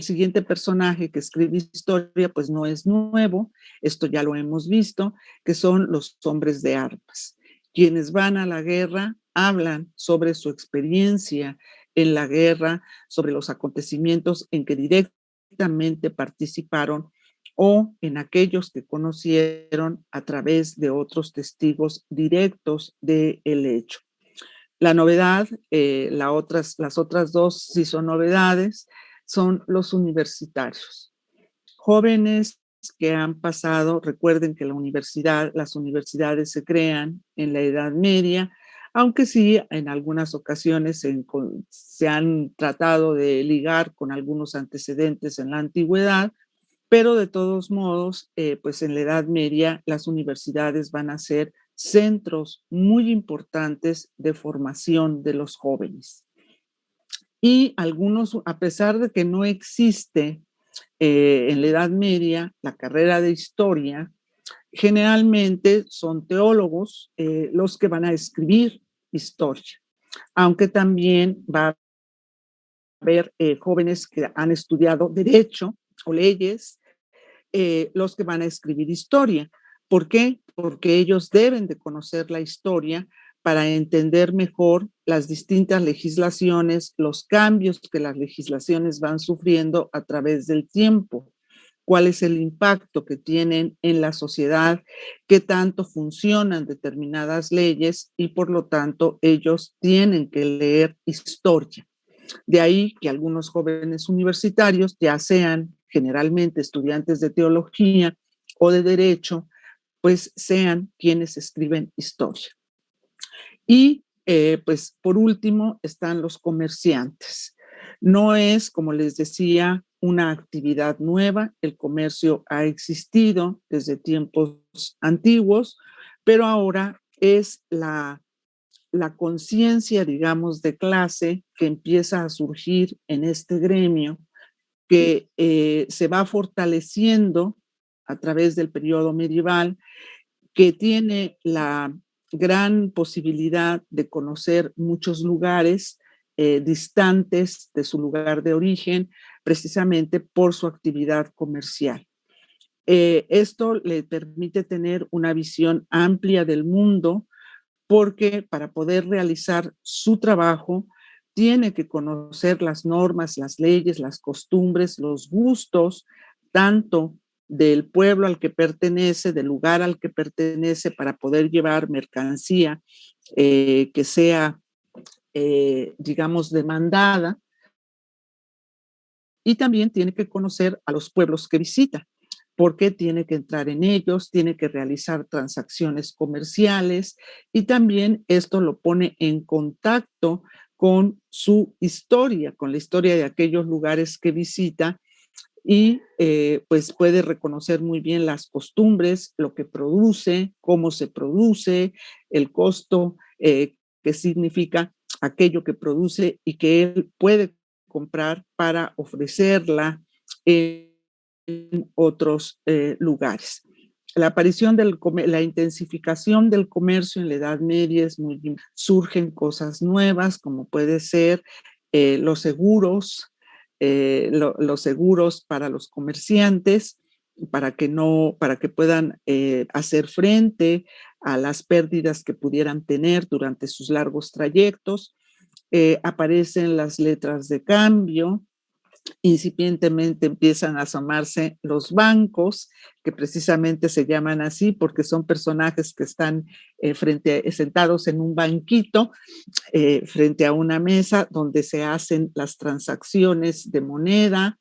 siguiente personaje que escribe historia, pues no es nuevo, esto ya lo hemos visto, que son los hombres de armas. Quienes van a la guerra hablan sobre su experiencia en la guerra, sobre los acontecimientos en que directamente participaron o en aquellos que conocieron a través de otros testigos directos del hecho. La novedad, las otras dos sí son novedades, son los universitarios. Jóvenes que han pasado, recuerden que las universidades se crean en la Edad Media, aunque sí en algunas ocasiones se han tratado de ligar con algunos antecedentes en la antigüedad, pero de todos modos, pues en la Edad Media las universidades van a ser centros muy importantes de formación de los jóvenes. Y algunos, a pesar de que no existe en la Edad Media la carrera de historia, generalmente son teólogos los que van a escribir historia, aunque también va a haber jóvenes que han estudiado derecho o leyes, los que van a escribir historia. ¿Por qué? Porque ellos deben de conocer la historia para entender mejor las distintas legislaciones, los cambios que las legislaciones van sufriendo a través del tiempo, cuál es el impacto que tienen en la sociedad, qué tanto funcionan determinadas leyes y por lo tanto ellos tienen que leer historia. De ahí que algunos jóvenes universitarios, ya sean generalmente estudiantes de teología o de derecho, pues sean quienes escriben historia. Y pues por último están los comerciantes. No es, como les decía, una actividad nueva. El comercio ha existido desde tiempos antiguos, pero ahora es la conciencia, digamos, de clase que empieza a surgir en este gremio que se va fortaleciendo a través del periodo medieval, que tiene la gran posibilidad de conocer muchos lugares distantes de su lugar de origen, precisamente por su actividad comercial. Esto le permite tener una visión amplia del mundo, porque para poder realizar su trabajo tiene que conocer las normas, las leyes, las costumbres, los gustos, tanto del pueblo al que pertenece, del lugar al que pertenece, para poder llevar mercancía que sea, digamos, demandada. Y también tiene que conocer a los pueblos que visita, porque tiene que entrar en ellos, tiene que realizar transacciones comerciales, y también esto lo pone en contacto con su historia, con la historia de aquellos lugares que visita, y pues puede reconocer muy bien las costumbres, lo que produce, cómo se produce, el costo que significa aquello que produce y que él puede comprar para ofrecerla en otros lugares. La aparición la intensificación del comercio en la Edad Media es muy, surgen cosas nuevas, como puede ser los seguros, los seguros para los comerciantes, para que puedan hacer frente a las pérdidas que pudieran tener durante sus largos trayectos. Aparecen las letras de cambio, incipientemente empiezan a asomarse los bancos, que precisamente se llaman así porque son personajes que están sentados en un banquito frente a una mesa donde se hacen las transacciones de moneda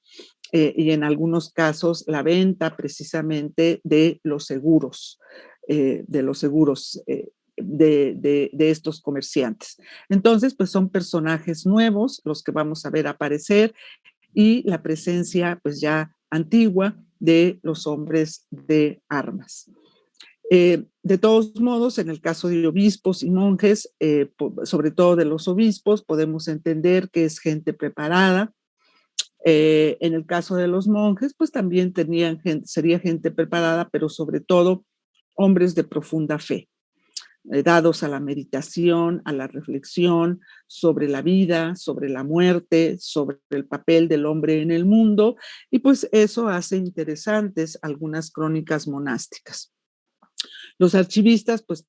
y en algunos casos la venta precisamente de los seguros, de estos comerciantes. Entonces, pues son personajes nuevos los que vamos a ver aparecer, y la presencia pues ya antigua de los hombres de armas. De todos modos, en el caso de obispos y monjes, sobre todo de los obispos, podemos entender que es gente preparada. En el caso de los monjes, pues también sería gente preparada, pero sobre todo hombres de profunda fe, dados a la meditación, a la reflexión sobre la vida, sobre la muerte, sobre el papel del hombre en el mundo, y pues eso hace interesantes algunas crónicas monásticas. Los archivistas, pues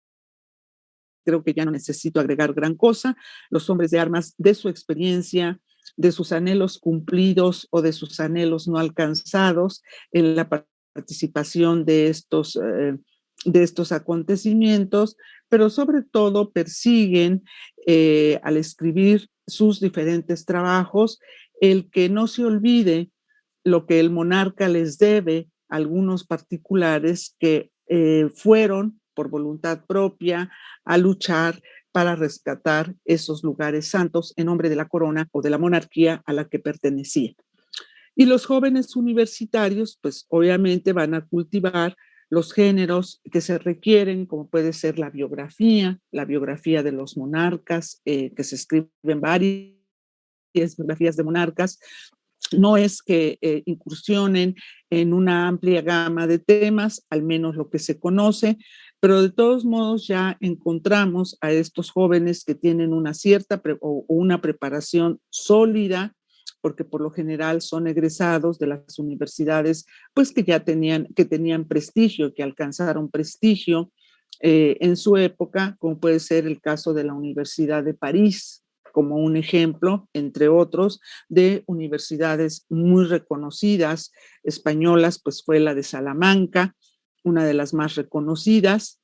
creo que ya no necesito agregar gran cosa. Los hombres de armas, de su experiencia, de sus anhelos cumplidos o de sus anhelos no alcanzados en la participación de estos acontecimientos, pero sobre todo persiguen al escribir sus diferentes trabajos el que no se olvide lo que el monarca les debe a algunos particulares que fueron por voluntad propia a luchar para rescatar esos lugares santos en nombre de la corona o de la monarquía a la que pertenecían. Y los jóvenes universitarios, pues obviamente van a cultivar los géneros que se requieren, como puede ser la biografía de los monarcas, que se escriben varias biografías de monarcas. No es que incursionen en una amplia gama de temas, al menos lo que se conoce, pero de todos modos ya encontramos a estos jóvenes que tienen una cierta o una preparación sólida, porque por lo general son egresados de las universidades, pues que ya tenían prestigio, que alcanzaron prestigio en su época, como puede ser el caso de la Universidad de París, como un ejemplo, entre otros, de universidades muy reconocidas españolas, pues fue la de Salamanca, una de las más reconocidas,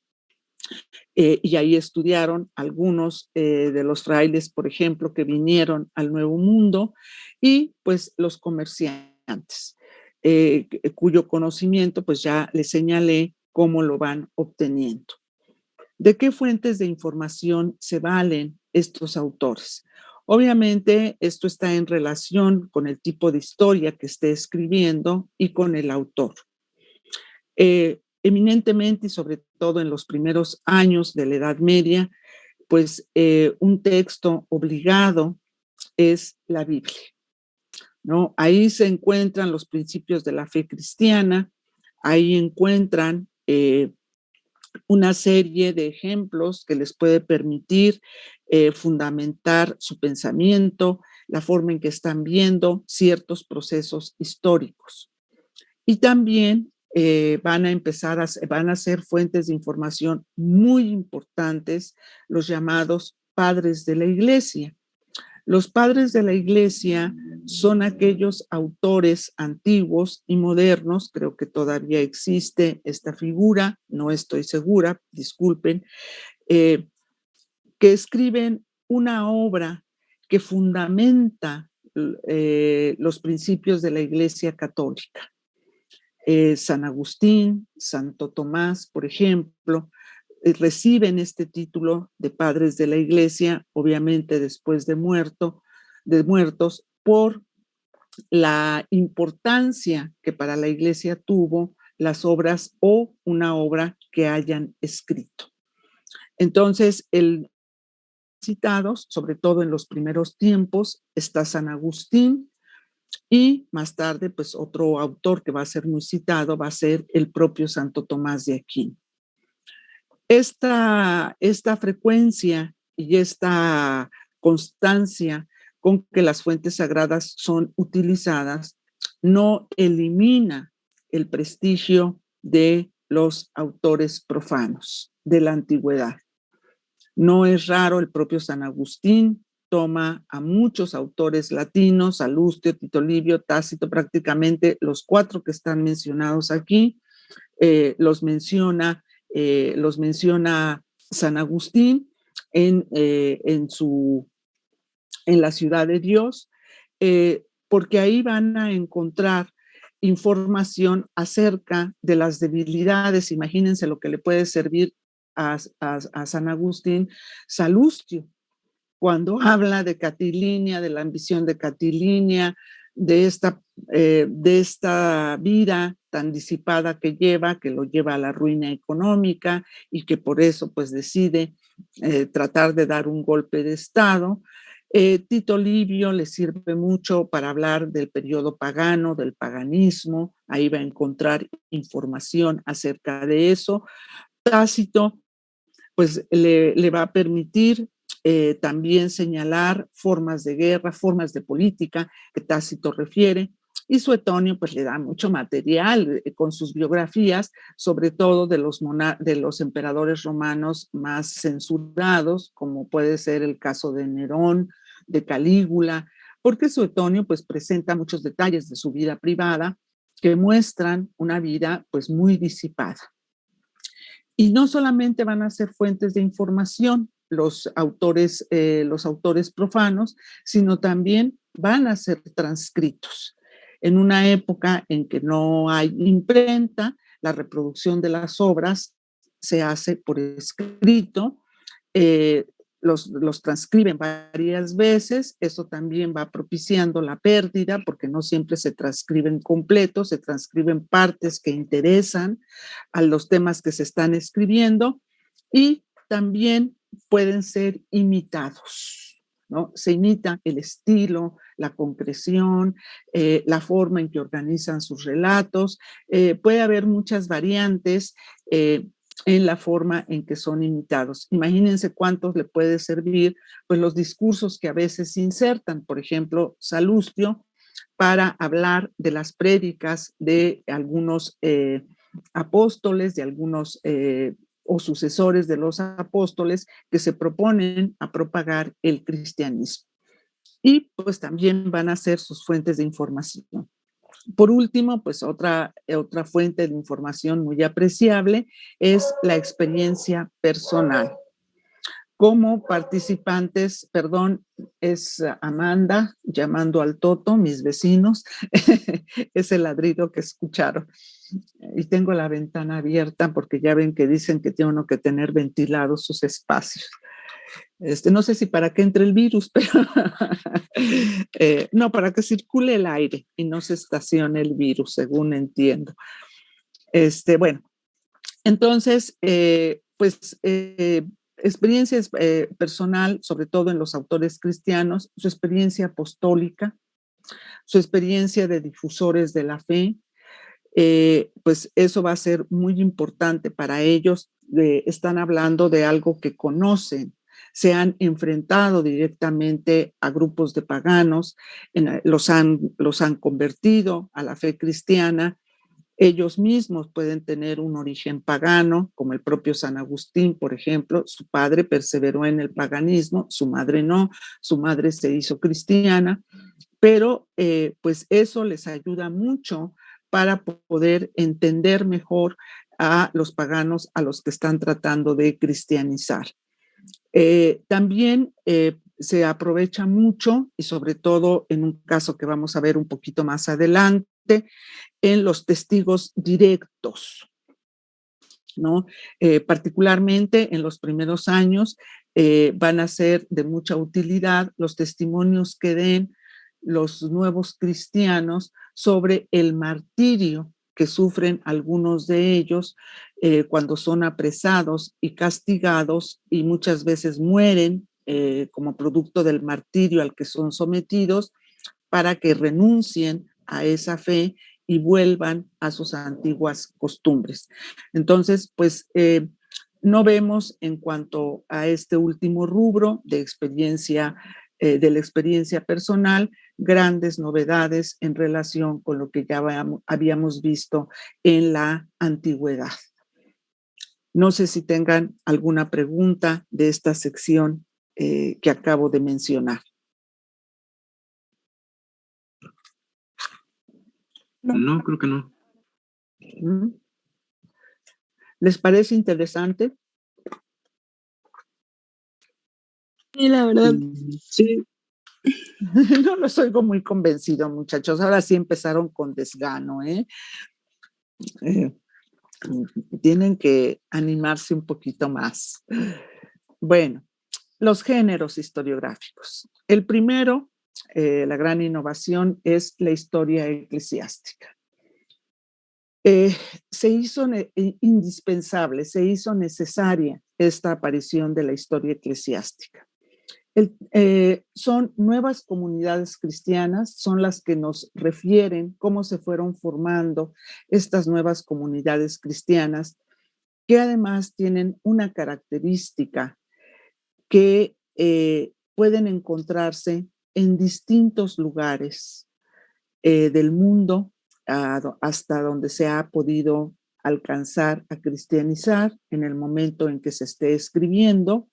y ahí estudiaron algunos de los frailes, por ejemplo, que vinieron al Nuevo Mundo, y pues los comerciantes, cuyo conocimiento pues ya les señalé cómo lo van obteniendo. ¿De qué fuentes de información se valen estos autores? Obviamente, esto está en relación con el tipo de historia que esté escribiendo y con el autor. Eminentemente y sobre todo en los primeros años de la Edad Media, pues un texto obligado es la Biblia. ¿no? Ahí se encuentran los principios de la fe cristiana, ahí encuentran una serie de ejemplos que les puede permitir fundamentar su pensamiento, la forma en que están viendo ciertos procesos históricos. Y también van a ser fuentes de información muy importantes los llamados padres de la Iglesia. Los padres de la Iglesia son aquellos autores antiguos y modernos, creo que todavía existe esta figura, no estoy segura, disculpen, que escriben una obra que fundamenta los principios de la Iglesia católica. San Agustín, Santo Tomás, por ejemplo, reciben este título de padres de la Iglesia, obviamente después de muertos, por la importancia que para la Iglesia tuvo las obras o una obra que hayan escrito. Entonces, citados, sobre todo en los primeros tiempos, está San Agustín, y más tarde, pues otro autor que va a ser muy citado va a ser el propio Santo Tomás de Aquino. Esta frecuencia y esta constancia con que las fuentes sagradas son utilizadas no elimina el prestigio de los autores profanos de la antigüedad. No es raro, el propio San Agustín toma a muchos autores latinos, Salustio, Tito Livio, Tácito, prácticamente los 4 que están mencionados aquí, los menciona San Agustín en la Ciudad de Dios, porque ahí van a encontrar información acerca de las debilidades. Imagínense lo que le puede servir a San Agustín Salustio, cuando habla de Catilina, de la ambición de Catilina, de esta vida tan disipada que lo lleva a la ruina económica y que por eso pues decide tratar de dar un golpe de Estado. Tito Livio le sirve mucho para hablar del periodo pagano, del paganismo, ahí va a encontrar información acerca de eso. Tácito pues le va a permitir también señalar formas de guerra, formas de política que Tácito refiere, y Suetonio pues le da mucho material con sus biografías, sobre todo de los emperadores romanos más censurados, como puede ser el caso de Nerón, de Calígula, porque Suetonio pues presenta muchos detalles de su vida privada que muestran una vida pues muy disipada. Y no solamente van a ser fuentes de información los autores profanos, sino también van a ser transcritos. En una época en que no hay imprenta, la reproducción de las obras se hace por escrito, los transcriben varias veces, eso también va propiciando la pérdida, porque no siempre se transcriben completos, se transcriben partes que interesan a los temas que se están escribiendo, y también pueden ser imitados, ¿no? Se imita el estilo, la concreción, la forma en que organizan sus relatos, puede haber muchas variantes en la forma en que son imitados. Imagínense cuántos le puede servir pues los discursos que a veces insertan, por ejemplo, Salustio, para hablar de las prédicas de algunos apóstoles, de algunos o sucesores de los apóstoles que se proponen a propagar el cristianismo. Y pues también van a ser sus fuentes de información. Por último, pues otra fuente de información muy apreciable es la experiencia personal. Como participantes, es Amanda llamando al Toto, mis vecinos, es el ladrido que escucharon. Y tengo la ventana abierta porque ya ven que dicen que tiene uno que tener ventilados sus espacios. No sé si para que entre el virus, pero no, para que circule el aire y no se estacione el virus, según entiendo. Bueno, entonces, experiencia personal, sobre todo en los autores cristianos, su experiencia apostólica, su experiencia de difusores de la fe, pues eso va a ser muy importante para ellos. Están hablando de algo que conocen, se han enfrentado directamente a grupos de paganos, los han convertido a la fe cristiana. Ellos mismos pueden tener un origen pagano, como el propio San Agustín, por ejemplo. Su padre perseveró en el paganismo, su madre no, su madre se hizo cristiana, pero pues eso les ayuda mucho para poder entender mejor a los paganos a los que están tratando de cristianizar. También se aprovecha mucho, y sobre todo en un caso que vamos a ver un poquito más adelante, en los testigos directos, ¿no? Particularmente en los primeros años van a ser de mucha utilidad los testimonios que den los nuevos cristianos sobre el martirio que sufren algunos de ellos cuando son apresados y castigados, y muchas veces mueren como producto del martirio al que son sometidos, para que renuncien a esa fe y vuelvan a sus antiguas costumbres. Entonces, pues no vemos en cuanto a este último rubro de la experiencia personal, grandes novedades en relación con lo que ya habíamos visto en la antigüedad. No sé si tengan alguna pregunta de esta sección que acabo de mencionar. No, creo que no. ¿Les parece interesante? Sí, la verdad. Sí. No los oigo muy convencido, muchachos. Ahora sí empezaron con desgano, ¿eh? Tienen que animarse un poquito más. Bueno, los géneros historiográficos. El primero, la gran innovación, es la historia eclesiástica. Se hizo indispensable, se hizo necesaria esta aparición de la historia eclesiástica. Son nuevas comunidades cristianas, son las que nos refieren cómo se fueron formando estas nuevas comunidades cristianas, que además tienen una característica que pueden encontrarse en distintos lugares del mundo, hasta donde se ha podido alcanzar a cristianizar en el momento en que se esté escribiendo,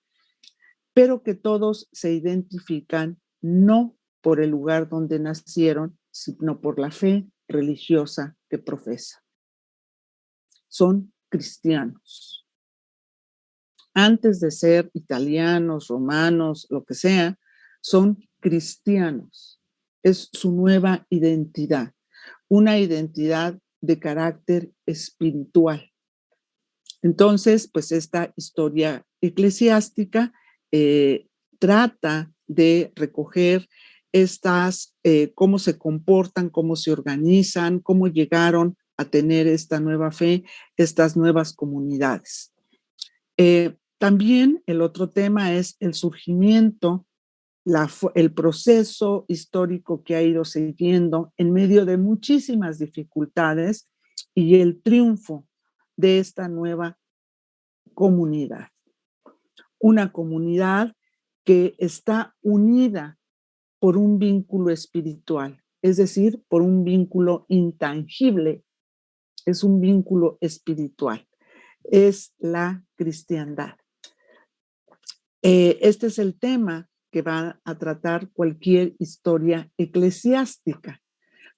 pero que todos se identifican no por el lugar donde nacieron, sino por la fe religiosa que profesan. Son cristianos. Antes de ser italianos, romanos, lo que sea, son cristianos. Es su nueva identidad, una identidad de carácter espiritual. Entonces, pues esta historia eclesiástica trata de recoger cómo se comportan, cómo se organizan, cómo llegaron a tener esta nueva fe, estas nuevas comunidades. También el otro tema es el surgimiento, el proceso histórico que ha ido siguiendo en medio de muchísimas dificultades y el triunfo de esta nueva comunidad. Una comunidad que está unida por un vínculo espiritual, es decir, por un vínculo intangible. Es un vínculo espiritual. Es la cristiandad. Este es el tema que va a tratar cualquier historia eclesiástica.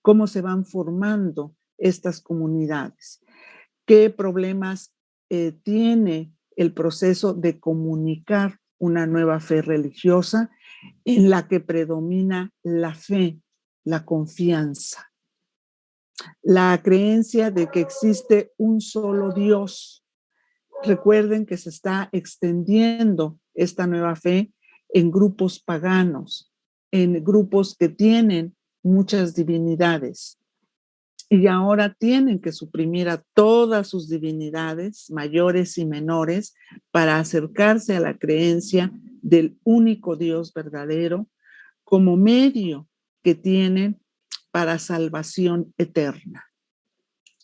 Cómo se van formando estas comunidades. ¿Qué problemas tiene el proceso de comunicar una nueva fe religiosa en la que predomina la fe, la confianza, la creencia de que existe un solo Dios? Recuerden que se está extendiendo esta nueva fe en grupos paganos, en grupos que tienen muchas divinidades. Y ahora tienen que suprimir a todas sus divinidades, mayores y menores, para acercarse a la creencia del único Dios verdadero como medio que tienen para salvación eterna.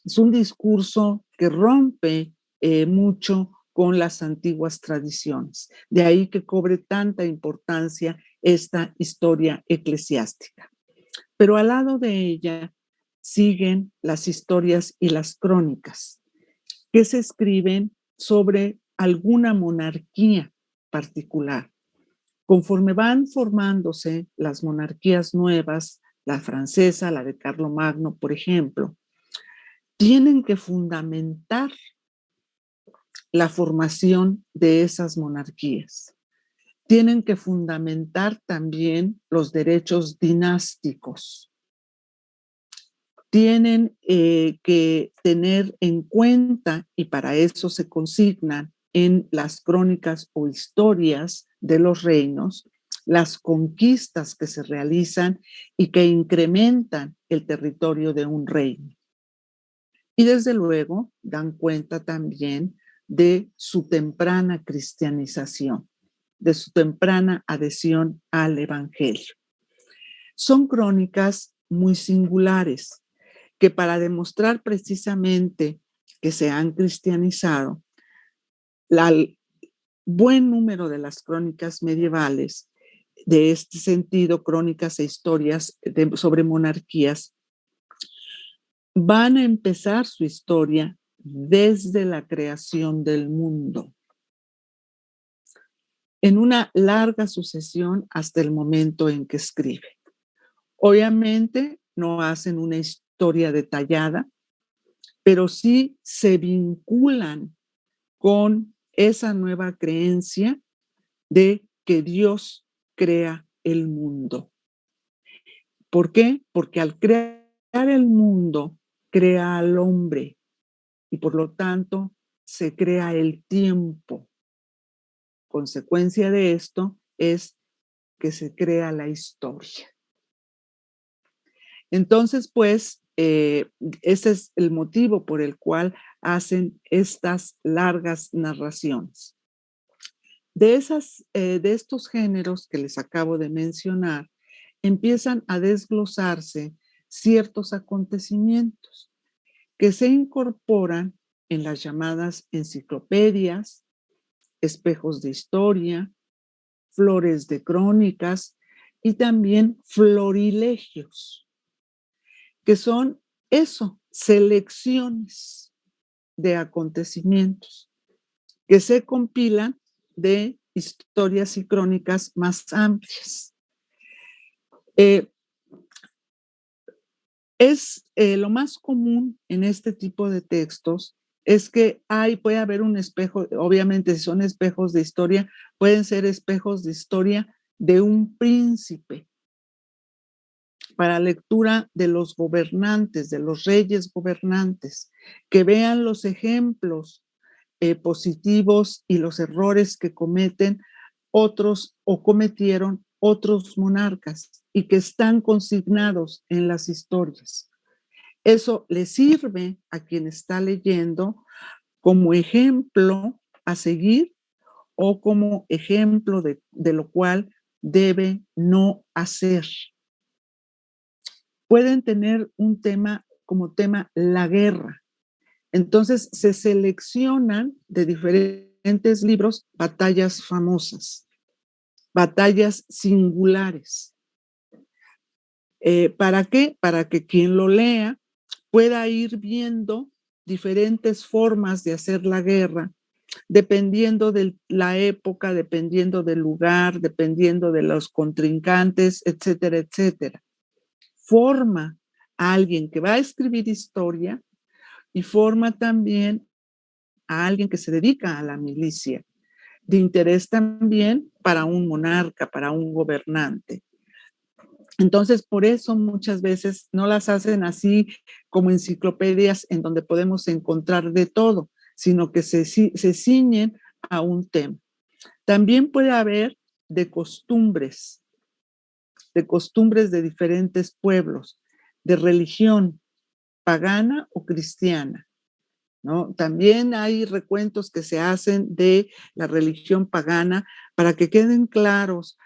Es un discurso que rompe mucho con las antiguas tradiciones. De ahí que cobre tanta importancia esta historia eclesiástica. Pero al lado de ella siguen las historias y las crónicas que se escriben sobre alguna monarquía particular. Conforme van formándose las monarquías nuevas, la francesa, la de Carlomagno, por ejemplo, tienen que fundamentar la formación de esas monarquías. Tienen que fundamentar también los derechos dinásticos. Tienen que tener en cuenta, y para eso se consignan en las crónicas o historias de los reinos, las conquistas que se realizan y que incrementan el territorio de un reino. Y desde luego dan cuenta también de su temprana cristianización, de su temprana adhesión al Evangelio. Son crónicas muy singulares que para demostrar precisamente que se han cristianizado, el buen número de las crónicas medievales, de este sentido, crónicas e historias sobre monarquías, van a empezar su historia desde la creación del mundo, en una larga sucesión hasta el momento en que escribe. Obviamente no hacen una historia detallada, pero sí se vinculan con esa nueva creencia de que Dios crea el mundo. ¿Por qué? Porque al crear el mundo, crea al hombre y por lo tanto se crea el tiempo. Consecuencia de esto es que se crea la historia. Entonces, pues, ese es el motivo por el cual hacen estas largas narraciones. De estos géneros que les acabo de mencionar, empiezan a desglosarse ciertos acontecimientos que se incorporan en las llamadas enciclopedias, espejos de historia, flores de crónicas y también florilegios, que son selecciones de acontecimientos que se compilan de historias y crónicas más amplias. Lo más común en este tipo de textos es que puede haber un espejo, obviamente si son espejos de historia, pueden ser espejos de historia de un príncipe para lectura de los gobernantes, de los reyes gobernantes, que vean los ejemplos positivos y los errores que cometen otros o cometieron otros monarcas y que están consignados en las historias. Eso le sirve a quien está leyendo como ejemplo a seguir o como ejemplo de lo cual debe no hacer. Pueden tener un tema como tema la guerra. Entonces se seleccionan de diferentes libros batallas famosas, batallas singulares. ¿Para qué? Para que quien lo lea pueda ir viendo diferentes formas de hacer la guerra, dependiendo de la época, dependiendo del lugar, dependiendo de los contrincantes, etcétera, etcétera. Forma a alguien que va a escribir historia y forma también a alguien que se dedica a la milicia, de interés también para un monarca, para un gobernante. Entonces, por eso muchas veces no las hacen así como enciclopedias en donde podemos encontrar de todo, sino que se ciñen a un tema. También puede haber de costumbres de diferentes pueblos, de religión pagana o cristiana, ¿no? También hay recuentos que se hacen de la religión pagana para que queden claros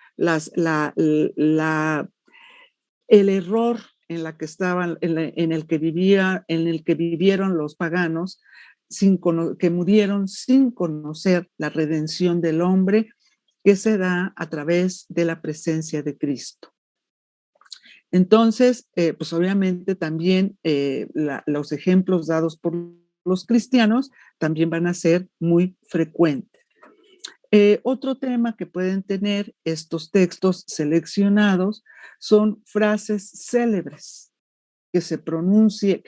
el error en la que estaban, en el que vivieron los paganos, que murieron sin conocer la redención del hombre que se da a través de la presencia de Cristo. Entonces, pues obviamente también los ejemplos dados por los cristianos también van a ser muy frecuentes. Otro tema que pueden tener estos textos seleccionados son frases célebres que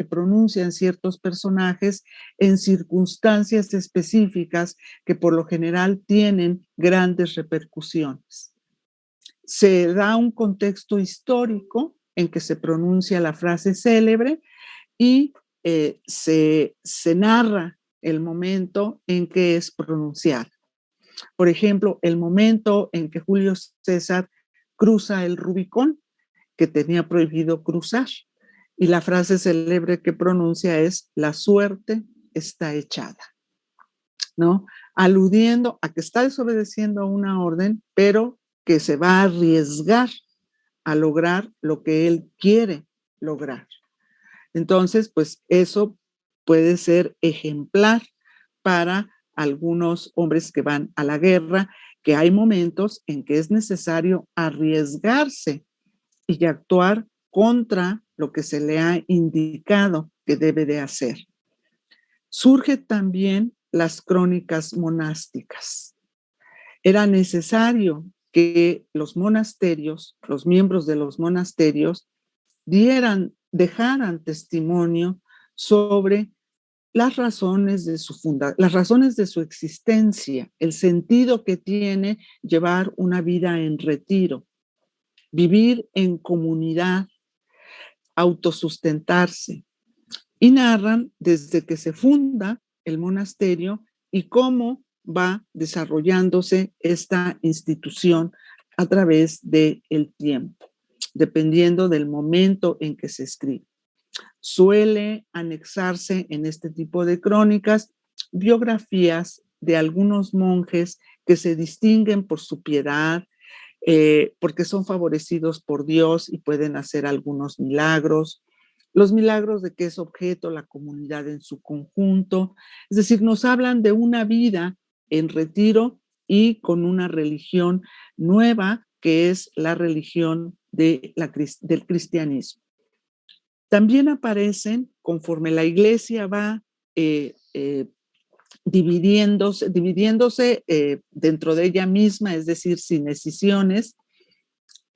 pronuncian ciertos personajes en circunstancias específicas que por lo general tienen grandes repercusiones. Se da un contexto histórico en que se pronuncia la frase célebre y se narra el momento en que es pronunciada. Por ejemplo, el momento en que Julio César cruza el Rubicón, que tenía prohibido cruzar. Y la frase célebre que pronuncia es: la suerte está echada, ¿no? Aludiendo a que está desobedeciendo una orden, pero que se va a arriesgar a lograr lo que él quiere lograr. Entonces, pues eso puede ser ejemplar para algunos hombres que van a la guerra, que hay momentos en que es necesario arriesgarse y actuar contra lo que se le ha indicado que debe de hacer. Surge también las crónicas monásticas. Era necesario que los monasterios, los miembros de los monasterios, dejaran testimonio sobre las razones de su existencia, el sentido que tiene llevar una vida en retiro, vivir en comunidad, autosustentarse, y narran desde que se funda el monasterio y cómo va desarrollándose esta institución a través del tiempo, dependiendo del momento en que se escribe. Suele anexarse en este tipo de crónicas biografías de algunos monjes que se distinguen por su piedad, porque son favorecidos por Dios y pueden hacer algunos milagros. Los milagros de que es objeto la comunidad en su conjunto. Es decir, nos hablan de una vida en retiro y con una religión nueva, que es la religión del cristianismo. También aparecen, conforme la iglesia va dividiéndose dentro de ella misma, es decir, sin escisiones,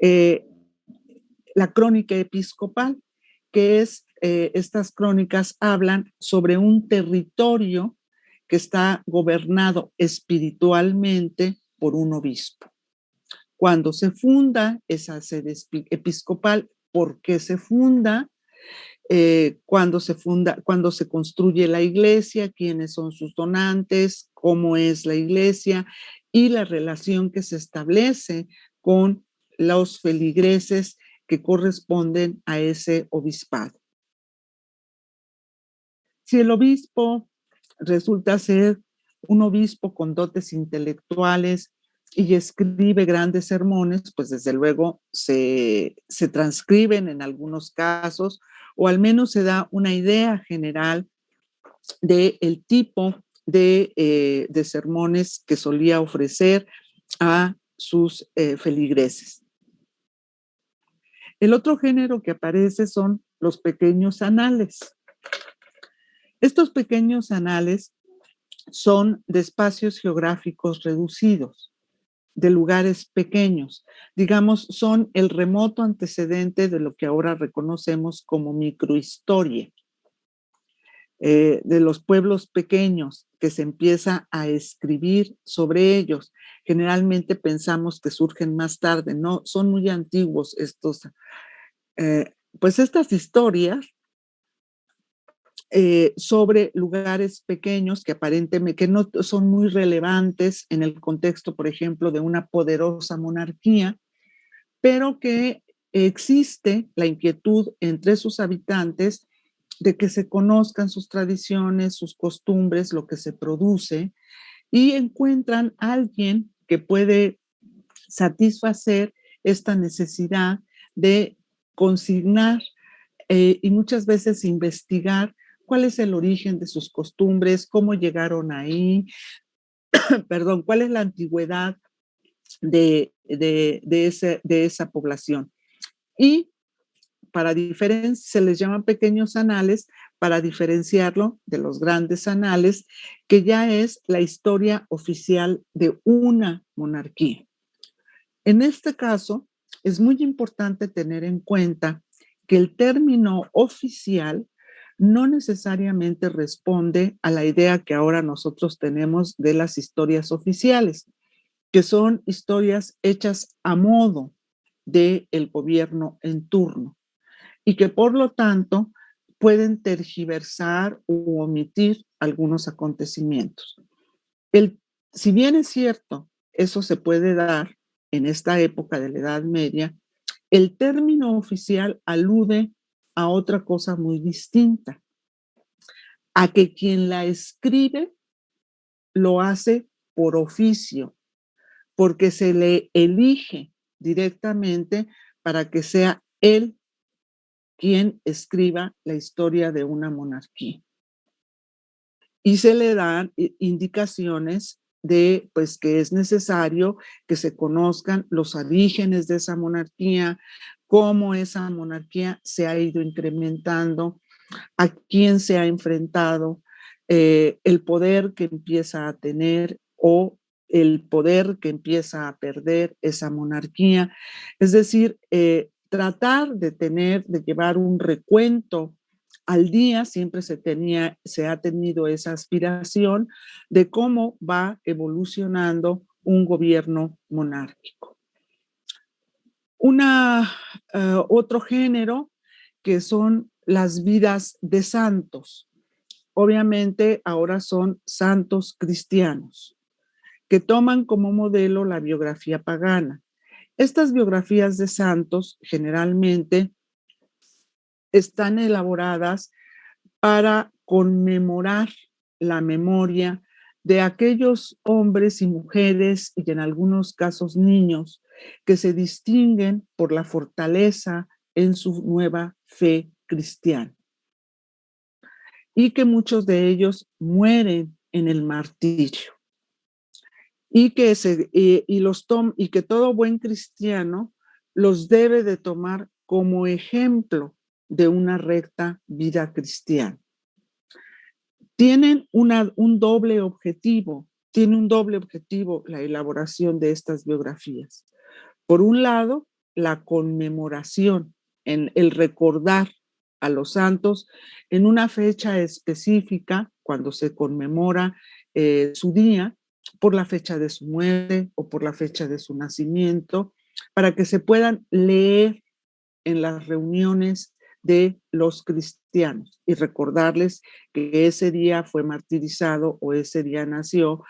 la crónica episcopal, que es, estas crónicas hablan sobre un territorio que está gobernado espiritualmente por un obispo. Cuando se funda esa sede episcopal, ¿por qué se funda? Cuando se construye la iglesia, quiénes son sus donantes, cómo es la iglesia y la relación que se establece con los feligreses que corresponden a ese obispado. Si el obispo resulta ser un obispo con dotes intelectuales y escribe grandes sermones, pues desde luego se transcriben en algunos casos, o al menos se da una idea general del tipo de sermones que solía ofrecer a sus feligreses. El otro género que aparece son los pequeños anales. Estos pequeños anales son de espacios geográficos reducidos, de lugares pequeños. Digamos, son el remoto antecedente de lo que ahora reconocemos como microhistoria. De los pueblos pequeños que se empieza a escribir sobre ellos. Generalmente pensamos que surgen más tarde, no, son muy antiguos estos. Pues estas historias sobre lugares pequeños que aparentemente que no son muy relevantes en el contexto, por ejemplo, de una poderosa monarquía, pero que existe la inquietud entre sus habitantes de que se conozcan sus tradiciones, sus costumbres, lo que se produce, y encuentran a alguien que puede satisfacer esta necesidad de consignar y muchas veces investigar cuál es el origen de sus costumbres, cómo llegaron ahí, perdón, cuál es la antigüedad de esa población. Y se les llaman pequeños anales para diferenciarlo de los grandes anales, que ya es la historia oficial de una monarquía. En este caso, es muy importante tener en cuenta que el término oficial no necesariamente responde a la idea que ahora nosotros tenemos de las historias oficiales, que son historias hechas a modo del gobierno en turno y que por lo tanto pueden tergiversar u omitir algunos acontecimientos. Si bien es cierto, eso se puede dar en esta época de la Edad Media, el término oficial alude a otra cosa muy distinta, a que quien la escribe lo hace por oficio, porque se le elige directamente para que sea él quien escriba la historia de una monarquía. Y se le dan indicaciones de pues que es necesario que se conozcan los orígenes de esa monarquía, cómo esa monarquía se ha ido incrementando, a quién se ha enfrentado, el poder que empieza a tener o el poder que empieza a perder esa monarquía. Es decir, tratar de llevar un recuento al día, siempre se ha tenido esa aspiración de cómo va evolucionando un gobierno monárquico. Otro género que son las vidas de santos. Obviamente ahora son santos cristianos que toman como modelo la biografía pagana. Estas biografías de santos generalmente están elaboradas para conmemorar la memoria de aquellos hombres y mujeres, y en algunos casos niños, que se distinguen por la fortaleza en su nueva fe cristiana. Y que muchos de ellos mueren en el martirio. Y que, y que todo buen cristiano los debe de tomar como ejemplo de una recta vida cristiana. Tiene un doble objetivo la elaboración de estas biografías. Por un lado, la conmemoración, en el recordar a los santos en una fecha específica, cuando se conmemora su día, por la fecha de su muerte o por la fecha de su nacimiento, para que se puedan leer en las reuniones de los cristianos y recordarles que ese día fue martirizado o ese día nació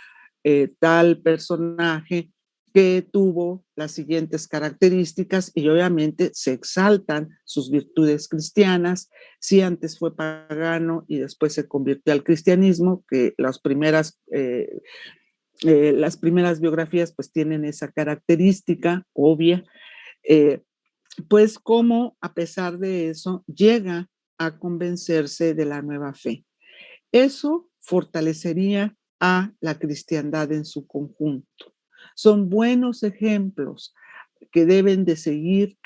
tal personaje que tuvo las siguientes características, y obviamente se exaltan sus virtudes cristianas. Si antes fue pagano y después se convirtió al cristianismo, que las primeras biografías pues tienen esa característica obvia, pues cómo a pesar de eso llega a convencerse de la nueva fe. Eso fortalecería a la cristiandad en su conjunto. Son buenos ejemplos que deben de seguir,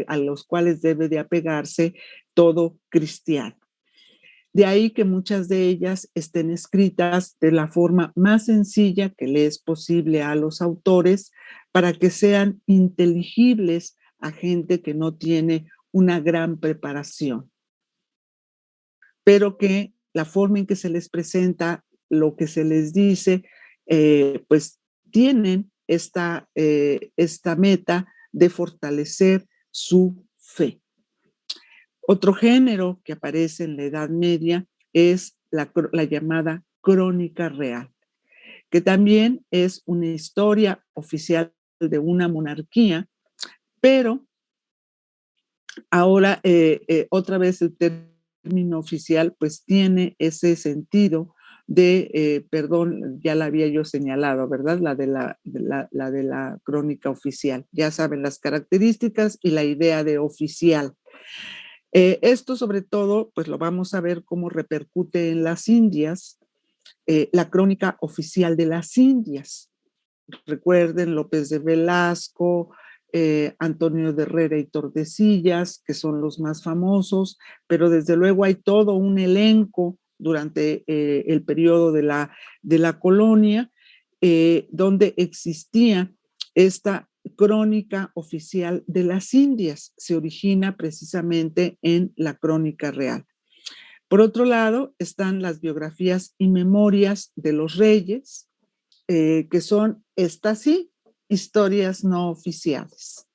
a los cuales debe de apegarse todo cristiano. De ahí que muchas de ellas estén escritas de la forma más sencilla que le es posible a los autores para que sean inteligibles a gente que no tiene una gran preparación, pero que la forma en que se les presenta, lo que se les dice, pues tienen esta meta de fortalecer su fe. Otro género que aparece en la Edad Media es la llamada crónica real, que también es una historia oficial de una monarquía, pero ahora otra vez el término oficial pues tiene ese sentido de, perdón, ya la había yo señalado, ¿verdad? La de la crónica oficial. Ya saben las características y la idea de oficial. Esto sobre todo, pues lo vamos a ver cómo repercute en las Indias, la crónica oficial de las Indias. Recuerden López de Velasco, Antonio de Herrera y Tordesillas, que son los más famosos, pero desde luego hay todo un elenco durante el periodo de la colonia, donde existía esta crónica oficial de las Indias. Se origina precisamente en la crónica real. Por otro lado, están las biografías y memorias de los reyes, que son estas sí, historias no oficiales.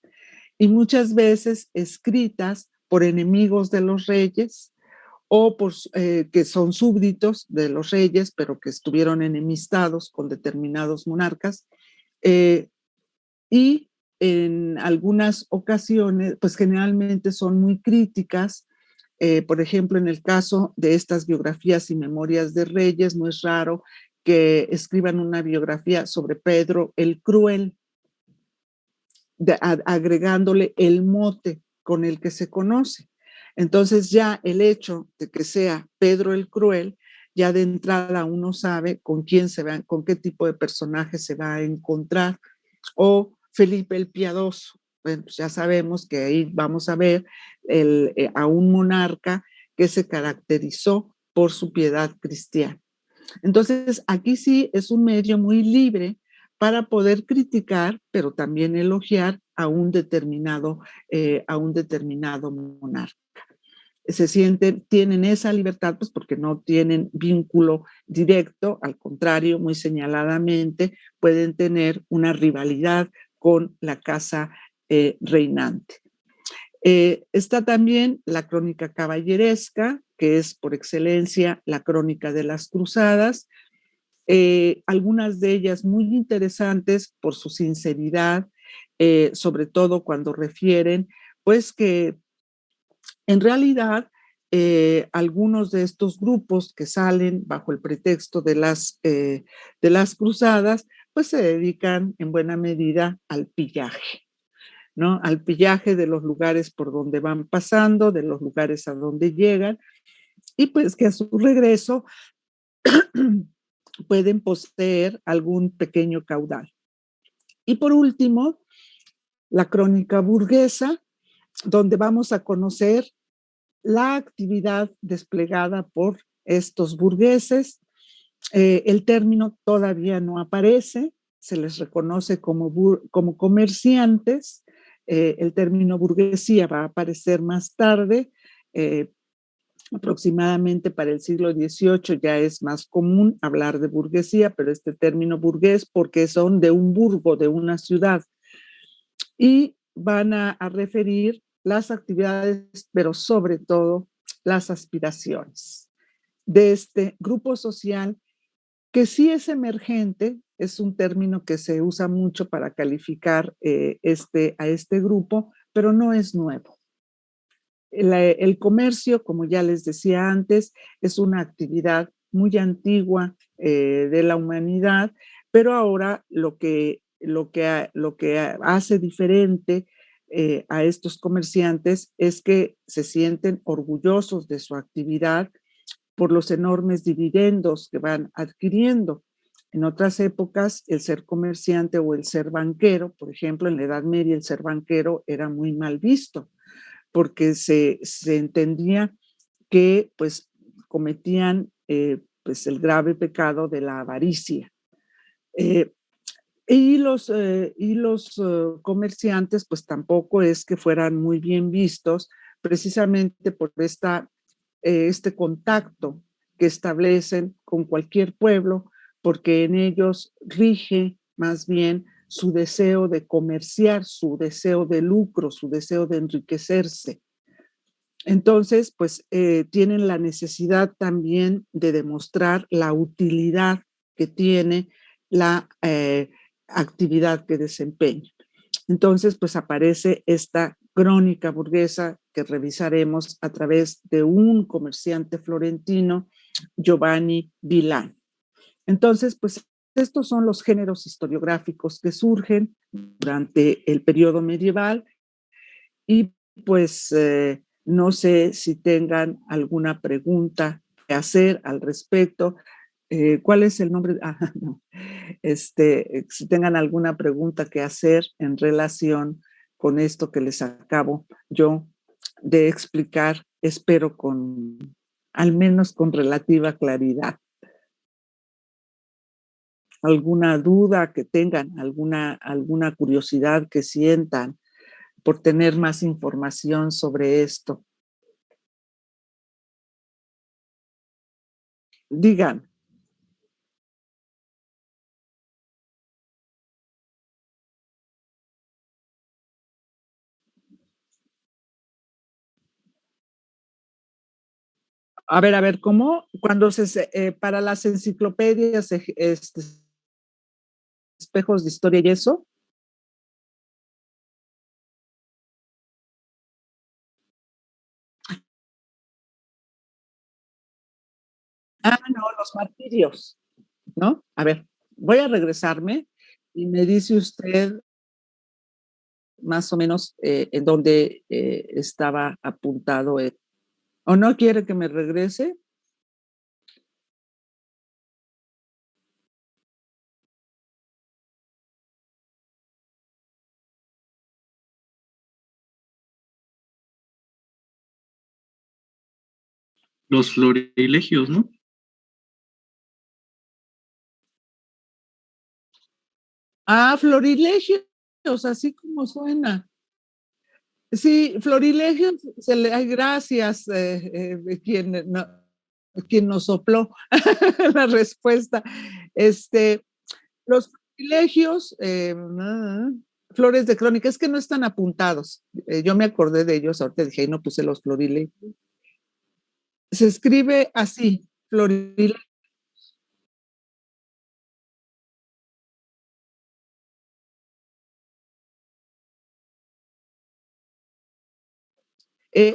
Y muchas veces escritas por enemigos de los reyes o por, que son súbditos de los reyes, pero que estuvieron enemistados con determinados monarcas. Y en algunas ocasiones, pues generalmente son muy críticas. Por ejemplo, en el caso de estas biografías y memorias de reyes, no es raro que escriban una biografía sobre Pedro el Cruel, agregándole el mote con el que se conoce. Entonces ya el hecho de que sea Pedro el Cruel, ya de entrada uno sabe con quién se va, con qué tipo de personaje se va a encontrar. O Felipe el Piadoso. Bueno, pues ya sabemos que ahí vamos a ver a un monarca que se caracterizó por su piedad cristiana. Entonces, aquí sí es un medio muy libre para poder criticar, pero también elogiar a un determinado monarca. Se sienten, tienen esa libertad, pues porque no tienen vínculo directo, al contrario, muy señaladamente, pueden tener una rivalidad con la casa reinante. Está también la crónica caballeresca, que es por excelencia la crónica de las cruzadas, algunas de ellas muy interesantes por su sinceridad, sobre todo cuando refieren, pues que en realidad algunos de estos grupos que salen bajo el pretexto de las cruzadas, pues se dedican en buena medida al pillaje, ¿no? Al pillaje de los lugares por donde van pasando, de los lugares a donde llegan, y pues que a su regreso pueden poseer algún pequeño caudal. Y por último, la crónica burguesa, donde vamos a conocer la actividad desplegada por estos burgueses. El término todavía no aparece, se les reconoce como comerciantes. El término burguesía va a aparecer más tarde, aproximadamente para el siglo XVIII ya es más común hablar de burguesía, pero este término burgués porque son de un burgo, de una ciudad, y van a referir las actividades, pero sobre todo las aspiraciones de este grupo social que sí es emergente, es un término que se usa mucho para calificar a este grupo, pero no es nuevo. El comercio, como ya les decía antes, es una actividad muy antigua de la humanidad, pero ahora lo que hace diferente a estos comerciantes es que se sienten orgullosos de su actividad por los enormes dividendos que van adquiriendo. En otras épocas, el ser comerciante o el ser banquero, por ejemplo, en la Edad Media, el ser banquero era muy mal visto porque se entendía que pues cometían pues el grave pecado de la avaricia. Y los comerciantes pues tampoco es que fueran muy bien vistos precisamente por este contacto que establecen con cualquier pueblo, porque en ellos rige más bien su deseo de comerciar, su deseo de lucro, su deseo de enriquecerse. Entonces, pues tienen la necesidad también de demostrar la utilidad que tiene la actividad que desempeña. Entonces, pues aparece esta crónica burguesa que revisaremos a través de un comerciante florentino, Giovanni Villani. Entonces, pues estos son los géneros historiográficos que surgen durante el periodo medieval y pues No sé si tengan alguna pregunta que hacer al respecto. ¿Cuál es el nombre? No. Si tengan alguna pregunta que hacer en relación con esto que les acabo yo de explicar, espero al menos con relativa claridad. ¿Alguna duda que tengan, alguna curiosidad que sientan por tener más información sobre esto? Digan. A ver, ¿cómo? Cuando para las enciclopedias, espejos de historia y eso. No, los martirios, ¿no? A ver, voy a regresarme y me dice usted más o menos en dónde estaba apuntado. ¿O no quiere que me regrese? Los florilegios, ¿no? Florilegios, así como suena. Sí, florilegios, ay, gracias, quien nos sopló la respuesta. Los florilegios, flores de crónica, es que no están apuntados. Yo me acordé de ellos, ahorita dije, ahí no puse los florilegios. Se escribe así, florilegios.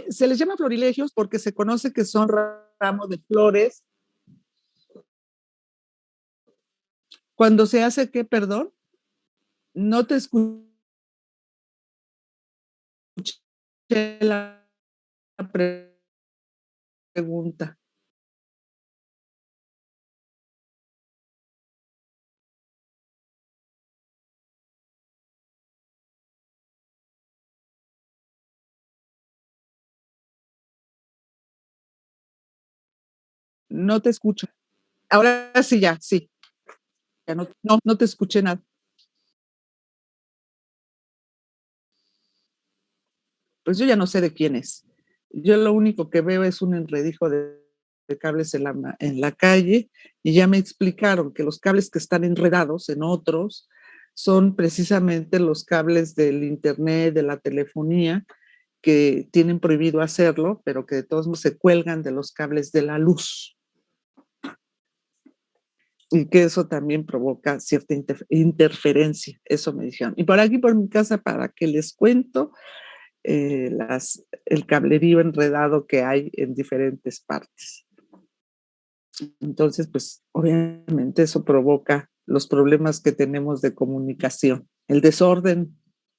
Se les llama florilegios porque se conoce que son ramos de flores. Cuando se hace, ¿qué? Perdón, no te escuché la pregunta. No te escucho. Ahora sí, ya, sí. Ya no te escuché nada. Pues yo ya no sé de quién es. Yo lo único que veo es un enredijo de cables en la calle y ya me explicaron que los cables que están enredados en otros son precisamente los cables del internet, de la telefonía, que tienen prohibido hacerlo, pero que de todos modos se cuelgan de los cables de la luz. Y que eso también provoca cierta interferencia, eso me dijeron. Y por aquí, por mi casa, para que les cuento, el cablerío enredado que hay en diferentes partes. Entonces, pues obviamente eso provoca los problemas que tenemos de comunicación. El desorden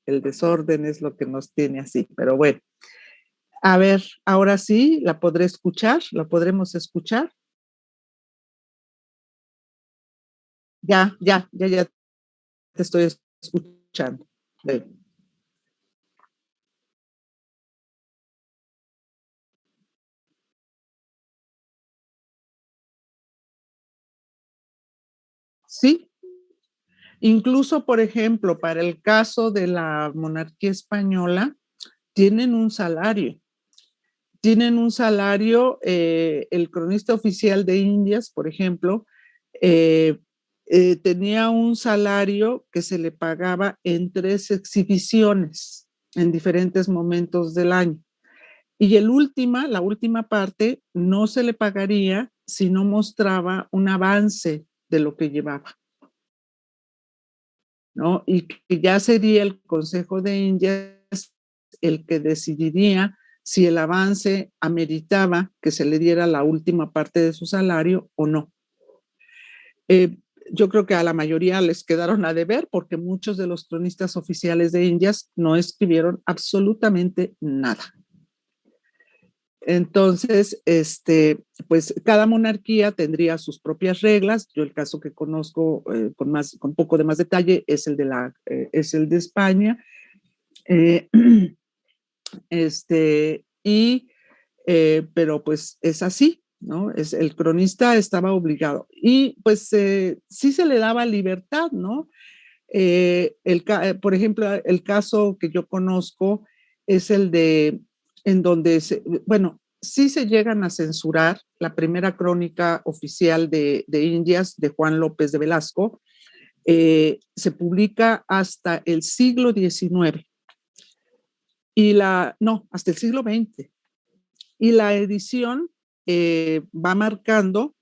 es lo que nos tiene así, pero bueno. A ver, ahora sí, ¿la podré escuchar? ¿La podremos escuchar? Ya te estoy escuchando. Sí, incluso, por ejemplo, para el caso de la monarquía española, tienen un salario. El cronista oficial de Indias, por ejemplo, tenía un salario que se le pagaba en 3 exhibiciones en diferentes momentos del año. Y la última parte, no se le pagaría si no mostraba un avance de lo que llevaba, ¿no? Y que ya sería el Consejo de Indias el que decidiría si el avance ameritaba que se le diera la última parte de su salario o no. Yo creo que a la mayoría les quedaron a deber porque muchos de los cronistas oficiales de Indias no escribieron absolutamente nada. Entonces, pues cada monarquía tendría sus propias reglas. Yo el caso que conozco con un poco de más detalle es el de España. Pero pues es así, ¿no? El cronista estaba obligado. Y pues sí se le daba libertad, ¿no? Por ejemplo, el caso que yo conozco es el en donde, bueno, sí se llegan a censurar la primera crónica oficial de Indias de Juan López de Velasco. Se publica hasta el siglo XIX hasta el siglo XX. Y la edición va marcando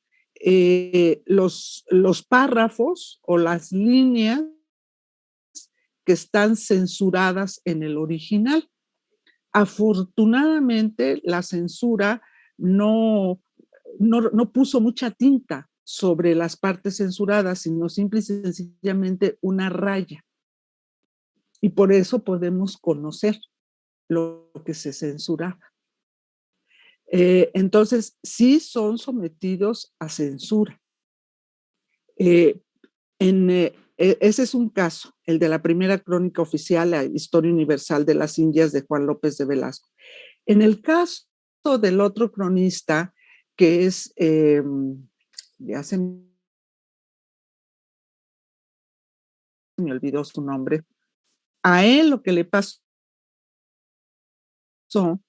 los párrafos o las líneas que están censuradas en el original. Afortunadamente, la censura no puso mucha tinta sobre las partes censuradas, sino simple y sencillamente una raya. Y por eso podemos conocer lo que se censuraba. Entonces, sí son sometidos a censura. Ese es un caso, el de la primera crónica oficial, la Historia Universal de las Indias de Juan López de Velasco. En el caso del otro cronista, que es, ya se me olvidó su nombre, a él lo que le pasó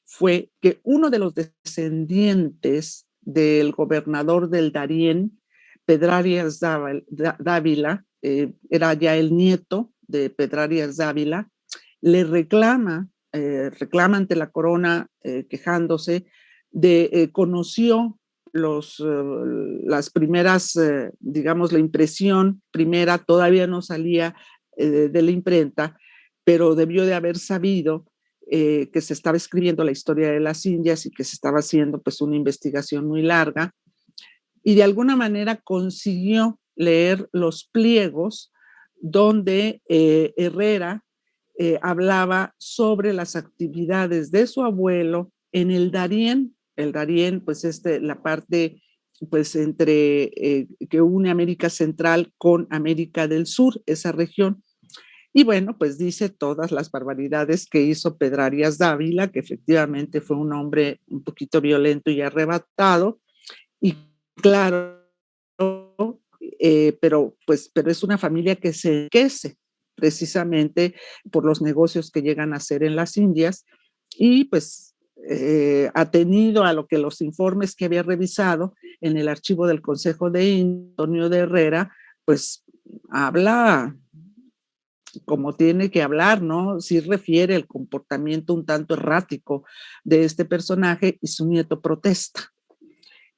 fue que uno de los descendientes del gobernador del Darién, Pedrarias Dávila, era ya el nieto de Pedrarias Dávila, le reclama ante la corona quejándose conoció las primeras, digamos, la impresión primera todavía no salía de la imprenta, pero debió de haber sabido que se estaba escribiendo la historia de las Indias y que se estaba haciendo pues una investigación muy larga, y de alguna manera consiguió leer los pliegos donde Herrera hablaba sobre las actividades de su abuelo en el Darién. El Darién, pues la parte pues entre que une América Central con América del Sur, esa región. Y bueno, pues dice todas las barbaridades que hizo Pedrarias Dávila, que efectivamente fue un hombre un poquito violento y arrebatado. Y claro, pero es una familia que se enriquece precisamente por los negocios que llegan a hacer en las Indias, y pues atenido a lo que los informes que había revisado en el archivo del Consejo de Antonio de Herrera, pues habla como tiene que hablar, ¿no? Sí refiere el comportamiento un tanto errático de este personaje, y su nieto protesta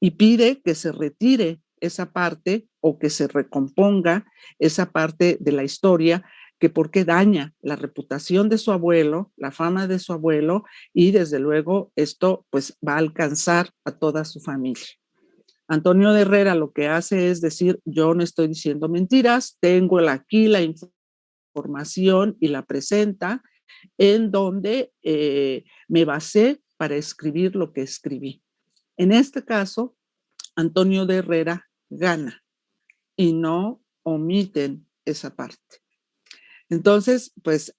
y pide que se retire esa parte o que se recomponga esa parte de la historia, que porque daña la reputación de su abuelo, la fama de su abuelo, y desde luego esto pues va a alcanzar a toda su familia. Antonio de Herrera lo que hace es decir, yo no estoy diciendo mentiras, tengo aquí la información, y la presenta, en donde me basé para escribir lo que escribí. En este caso, Antonio de Herrera gana y no omiten esa parte. Entonces, pues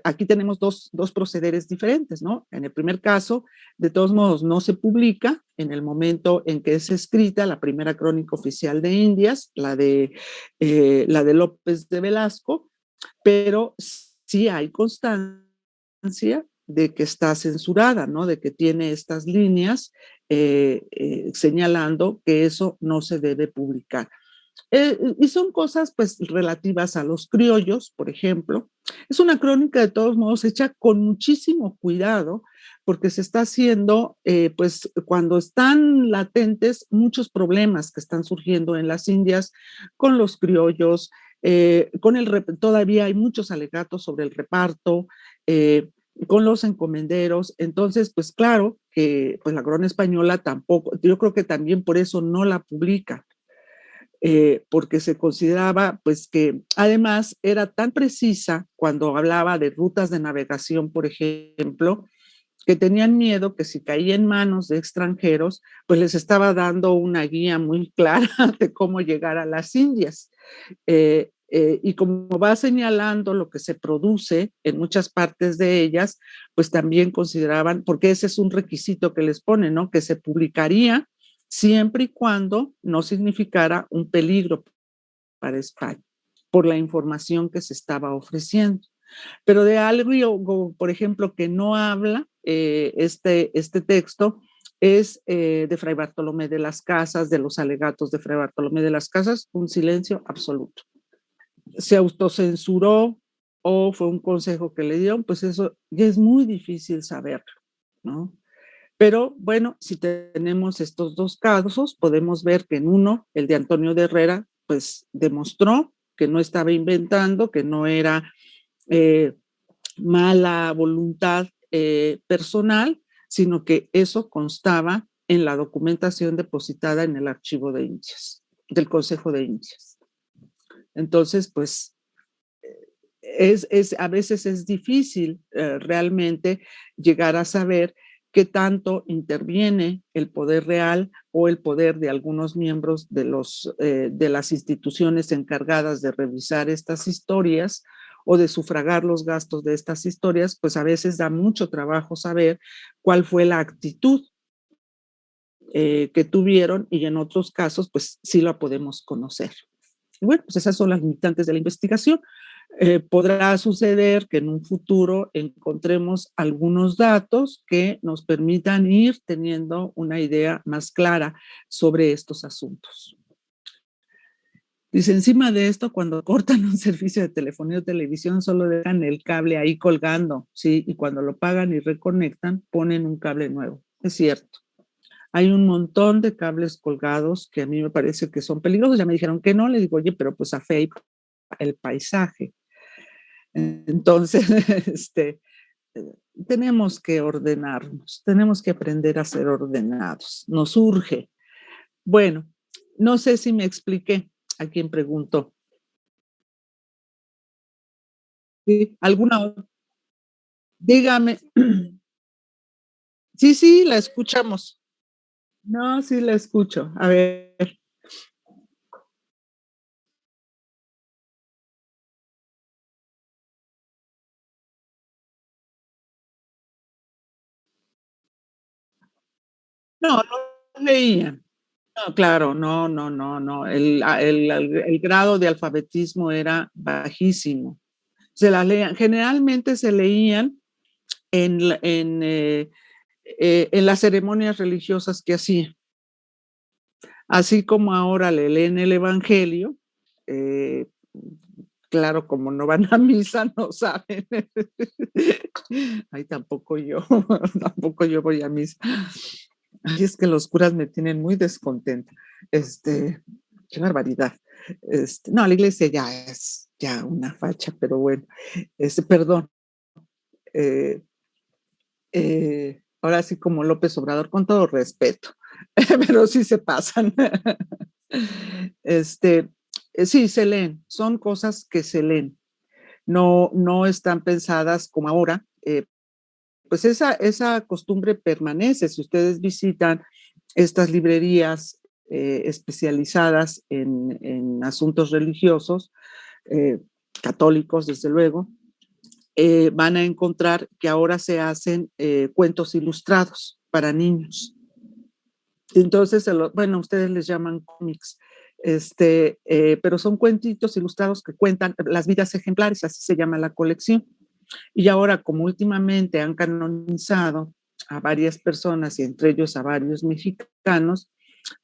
aquí tenemos dos procederes diferentes, ¿no? En el primer caso, de todos modos, no se publica en el momento en que es escrita la primera crónica oficial de Indias, la de López de Velasco, pero sí hay constancia de que está censurada, ¿no? De que tiene estas líneas señalando que eso no se debe publicar. Y son cosas pues relativas a los criollos, por ejemplo. Es una crónica de todos modos hecha con muchísimo cuidado, porque se está haciendo pues cuando están latentes muchos problemas que están surgiendo en las Indias con los criollos, todavía hay muchos alegatos sobre el reparto, con los encomenderos. Entonces, pues claro que pues la corona española tampoco, yo creo que también por eso no la publica, porque se consideraba pues que además era tan precisa cuando hablaba de rutas de navegación, por ejemplo, que tenían miedo que si caía en manos de extranjeros, pues les estaba dando una guía muy clara de cómo llegar a las Indias. Y como va señalando lo que se produce en muchas partes de ellas, pues también consideraban, porque ese es un requisito que les ponen, ¿no? Que se publicaría siempre y cuando no significara un peligro para España, por la información que se estaba ofreciendo. Pero de algo, por ejemplo, que no habla este texto, es de Fray Bartolomé de las Casas, de los alegatos de Fray Bartolomé de las Casas, un silencio absoluto. Se autocensuró o fue un consejo que le dieron, pues eso ya es muy difícil saberlo, ¿no? Pero bueno, si tenemos estos dos casos, podemos ver que en uno, el de Antonio de Herrera, pues demostró que no estaba inventando, que no era mala voluntad personal, sino que eso constaba en la documentación depositada en el archivo de Indias, del Consejo de Indias. Entonces, pues, a veces es difícil realmente llegar a saber qué tanto interviene el poder real o el poder de algunos miembros de las instituciones encargadas de revisar estas historias o de sufragar los gastos de estas historias, pues a veces da mucho trabajo saber cuál fue la actitud que tuvieron y en otros casos, pues sí la podemos conocer. Y bueno, pues esas son las limitantes de la investigación. Podrá suceder que en un futuro encontremos algunos datos que nos permitan ir teniendo una idea más clara sobre estos asuntos. Dice, encima de esto, cuando cortan un servicio de telefonía o televisión, solo dejan el cable ahí colgando, ¿sí? Y cuando lo pagan y reconectan, ponen un cable nuevo. Es cierto. Hay un montón de cables colgados que a mí me parece que son peligrosos. Ya me dijeron que no. Le digo, oye, pero pues afea el paisaje. Entonces, tenemos que ordenarnos, tenemos que aprender a ser ordenados. Nos urge. Bueno, no sé si me expliqué a quien preguntó. ¿Sí? ¿Alguna otra? Dígame. Sí, sí, la escuchamos. No, sí la escucho. A ver. No, no leían. No, claro, no. El grado de alfabetismo era bajísimo. Se las leían. Generalmente se leían en las ceremonias religiosas que hacían. Así como ahora le leen el Evangelio, claro, como no van a misa, no saben. Ay, tampoco yo voy a misa. Ay, es que los curas me tienen muy descontenta. Qué barbaridad. No, la iglesia ya es ya una facha, pero bueno, perdón. Ahora sí como López Obrador, con todo respeto, pero sí se pasan. Sí, se leen, son cosas que se leen, no están pensadas como ahora. Pues esa costumbre permanece. Si ustedes visitan estas librerías especializadas en asuntos religiosos, católicos, desde luego, van a encontrar que ahora se hacen cuentos ilustrados para niños. Entonces, bueno, ustedes les llaman cómics, pero son cuentitos ilustrados que cuentan las vidas ejemplares, así se llama la colección. Y ahora, como últimamente han canonizado a varias personas y entre ellos a varios mexicanos,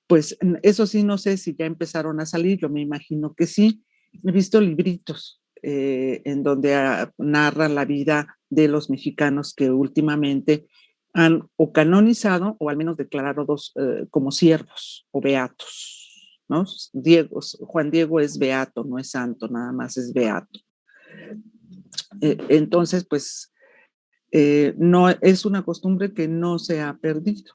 pues eso sí, no sé si ya empezaron a salir, yo me imagino que sí. He visto libritos en donde narran la vida de los mexicanos que últimamente han o canonizado o al menos declarados como siervos o beatos, ¿no? Juan Diego es beato, no es santo, nada más es beato. Entonces, pues, no es una costumbre que no se ha perdido,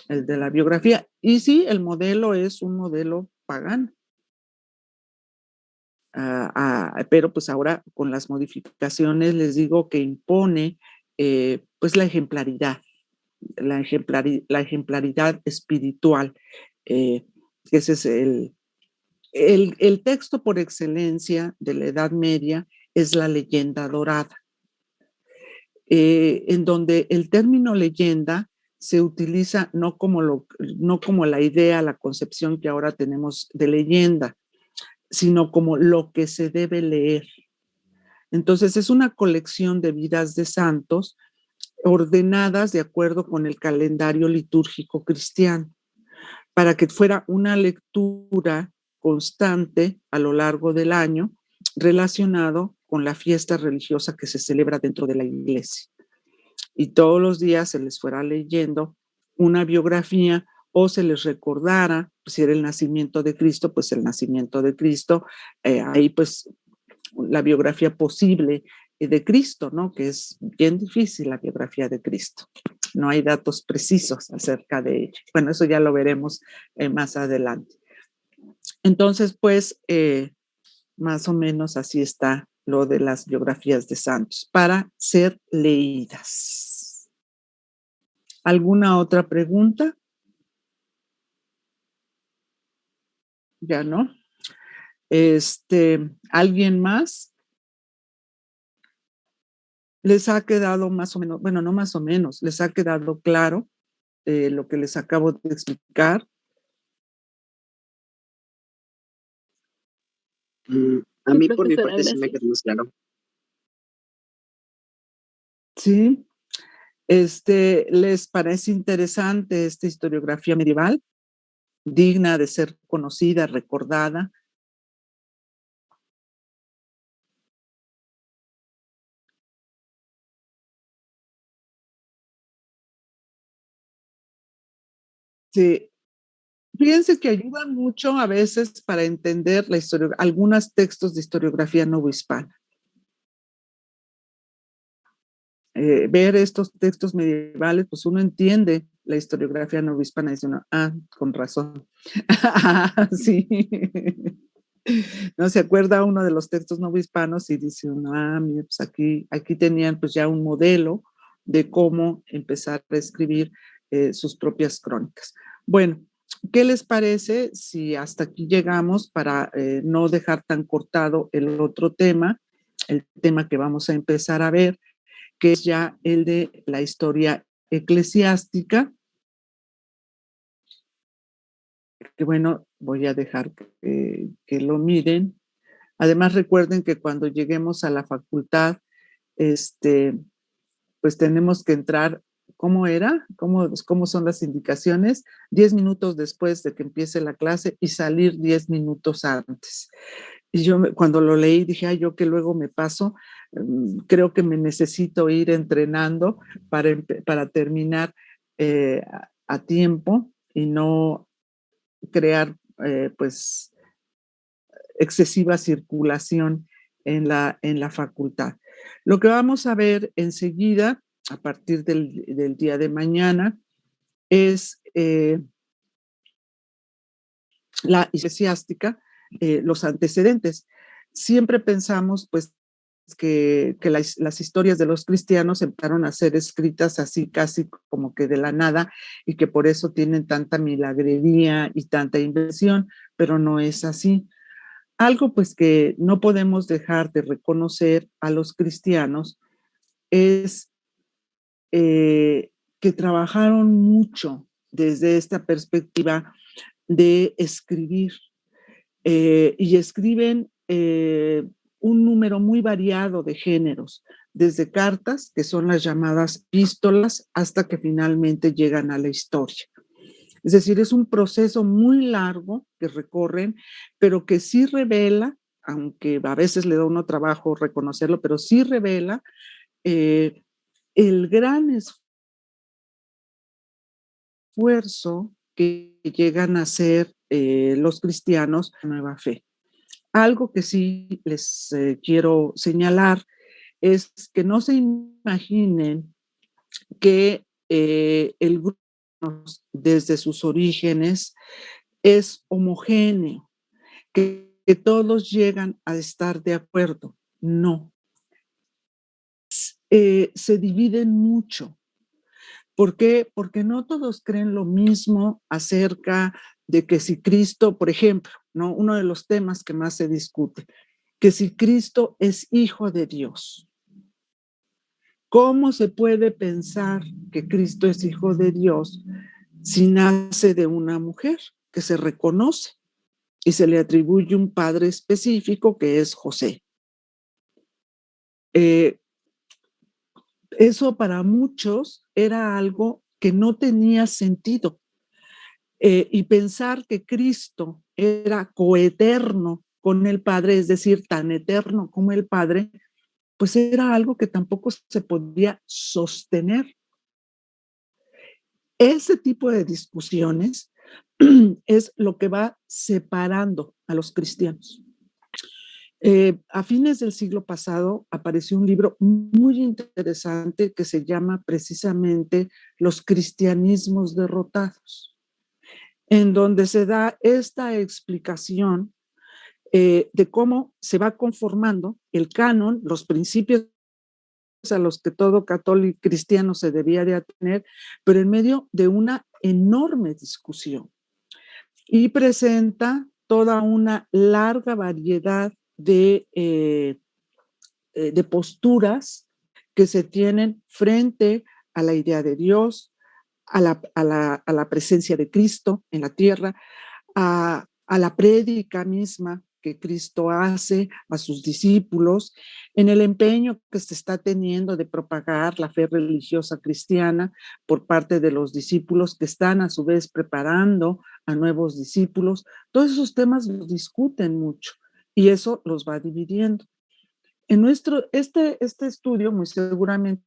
el de la biografía. Y sí, el modelo es un modelo pagano. Pero pues ahora con las modificaciones les digo que impone pues la ejemplaridad, la ejemplaridad espiritual. Ese es el texto por excelencia de la Edad Media, es la leyenda dorada, en donde el término leyenda se utiliza no como la idea, la concepción que ahora tenemos de leyenda, sino como lo que se debe leer. Entonces es una colección de vidas de santos ordenadas de acuerdo con el calendario litúrgico cristiano, para que fuera una lectura constante a lo largo del año relacionado con la fiesta religiosa que se celebra dentro de la iglesia. Y todos los días se les fuera leyendo una biografía o se les recordara, si era el nacimiento de Cristo, pues el nacimiento de Cristo, ahí pues la biografía posible de Cristo, ¿no? Que es bien difícil la biografía de Cristo. No hay datos precisos acerca de ella. Bueno, eso ya lo veremos más adelante. Entonces, pues, más o menos así está lo de las biografías de santos para ser leídas. ¿Alguna otra pregunta? Ya no. ¿Alguien más? ¿Les ha quedado más o menos, bueno, no más o menos, les ha quedado claro lo que les acabo de explicar? A mí, por mi parte, sí me quedó más claro. Sí. ¿Les parece interesante esta historiografía medieval? Digna de ser conocida, recordada. Sí. Fíjense que ayuda mucho a veces para entender la historia, algunos textos de historiografía novohispana. Ver estos textos medievales, pues uno entiende la historiografía novohispana y dice uno, con razón. Sí. No se acuerda uno de los textos novohispanos y dice uno, mira, pues aquí tenían pues ya un modelo de cómo empezar a escribir sus propias crónicas. Bueno, ¿qué les parece si hasta aquí llegamos para no dejar tan cortado el otro tema, el tema que vamos a empezar a ver, que es ya el de la historia eclesiástica? Que bueno, voy a dejar que lo miren. Además, recuerden que cuando lleguemos a la facultad, pues tenemos que entrar, ¿cómo era? ¿Cómo son las indicaciones? 10 minutos después de que empiece la clase y salir 10 minutos antes. Y yo cuando lo leí dije, yo que luego me paso, creo que me necesito ir entrenando para terminar a tiempo y no crear pues excesiva circulación en la facultad. Lo que vamos a ver enseguida, a partir del día de mañana, es la eclesiástica, los antecedentes. Siempre pensamos, pues, que las historias de los cristianos empezaron a ser escritas así casi como que de la nada y que por eso tienen tanta milagrería y tanta inversión, pero no es así. Algo pues que no podemos dejar de reconocer a los cristianos es que trabajaron mucho desde esta perspectiva de escribir y escriben un número muy variado de géneros, desde cartas, que son las llamadas epístolas, hasta que finalmente llegan a la historia. Es decir, es un proceso muy largo que recorren, pero que sí revela, aunque a veces le da uno trabajo reconocerlo, pero sí revela el gran esfuerzo que llegan a hacer los cristianos de nueva fe. Algo que sí les quiero señalar es que no se imaginen que el grupo desde sus orígenes es homogéneo, que todos llegan a estar de acuerdo. No. Se dividen mucho. ¿Por qué? Porque no todos creen lo mismo acerca de que si Cristo, por ejemplo, ¿no? Uno de los temas que más se discute, que si Cristo es hijo de Dios. ¿Cómo se puede pensar que Cristo es hijo de Dios si nace de una mujer que se reconoce y se le atribuye un padre específico que es José? Eso para muchos era algo que no tenía sentido. Y pensar que Cristo era coeterno con el Padre, es decir, tan eterno como el Padre, pues era algo que tampoco se podía sostener. Ese tipo de discusiones es lo que va separando a los cristianos. A fines del siglo pasado apareció un libro muy interesante que se llama precisamente Los cristianismos derrotados, en donde se da esta explicación de cómo se va conformando el canon, los principios a los que todo católico cristiano se debía de atener, pero en medio de una enorme discusión. Y presenta toda una larga variedad de posturas que se tienen frente a la idea de Dios, a la presencia de Cristo en la tierra, a la prédica misma que Cristo hace a sus discípulos, en el empeño que se está teniendo de propagar la fe religiosa cristiana por parte de los discípulos que están a su vez preparando a nuevos discípulos. Todos esos temas los discuten mucho y eso los va dividiendo. En este estudio, muy seguramente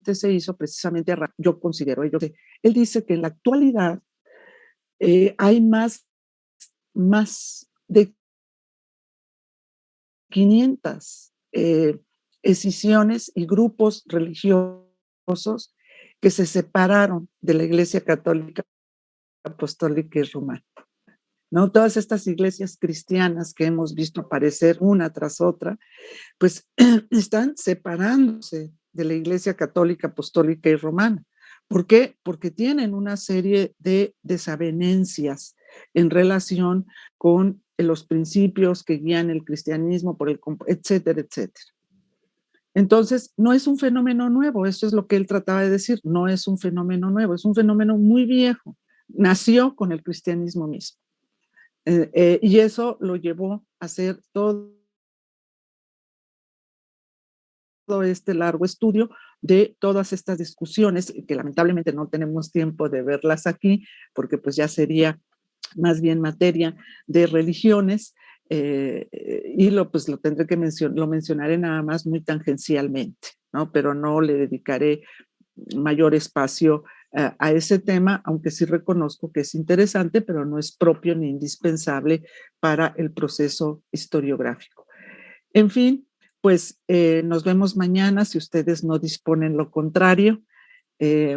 se hizo precisamente, yo considero, él dice que en la actualidad hay más de 500 escisiones y grupos religiosos que se separaron de la Iglesia Católica, Apostólica y Romana. ¿No? Todas estas iglesias cristianas que hemos visto aparecer una tras otra, pues están separándose de la Iglesia Católica, Apostólica y Romana. ¿Por qué? Porque tienen una serie de desavenencias en relación con los principios que guían el cristianismo, etcétera, etcétera. Entonces, no es un fenómeno nuevo, eso es lo que él trataba de decir, no es un fenómeno nuevo, es un fenómeno muy viejo, nació con el cristianismo mismo. Y eso lo llevó a hacer todo este largo estudio de todas estas discusiones, que lamentablemente no tenemos tiempo de verlas aquí, porque pues ya sería más bien materia de religiones, y lo tendré que lo mencionaré nada más muy tangencialmente, ¿no? Pero no le dedicaré mayor espacio a ese tema, aunque sí reconozco que es interesante, pero no es propio ni indispensable para el proceso historiográfico. En fin, pues nos vemos mañana si ustedes no disponen lo contrario.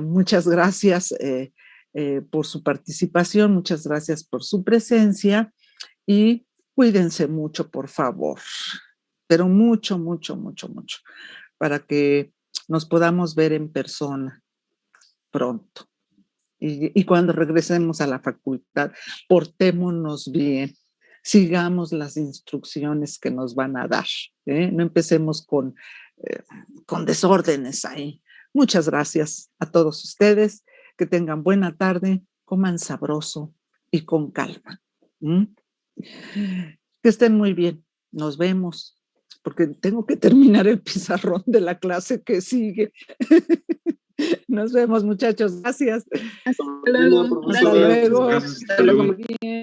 Muchas gracias por su participación, muchas gracias por su presencia y cuídense mucho, por favor, pero mucho, mucho, mucho, mucho, para que nos podamos ver en persona pronto. Y cuando regresemos a la facultad, portémonos bien, sigamos las instrucciones que nos van a dar, ¿eh? No empecemos con desórdenes ahí. Muchas gracias a todos ustedes, que tengan buena tarde, coman sabroso y con calma. Que estén muy bien, nos vemos, porque tengo que terminar el pizarrón de la clase que sigue. Nos vemos, muchachos. Gracias. Hasta luego. Hasta luego. Gracias. Hasta luego. Bien.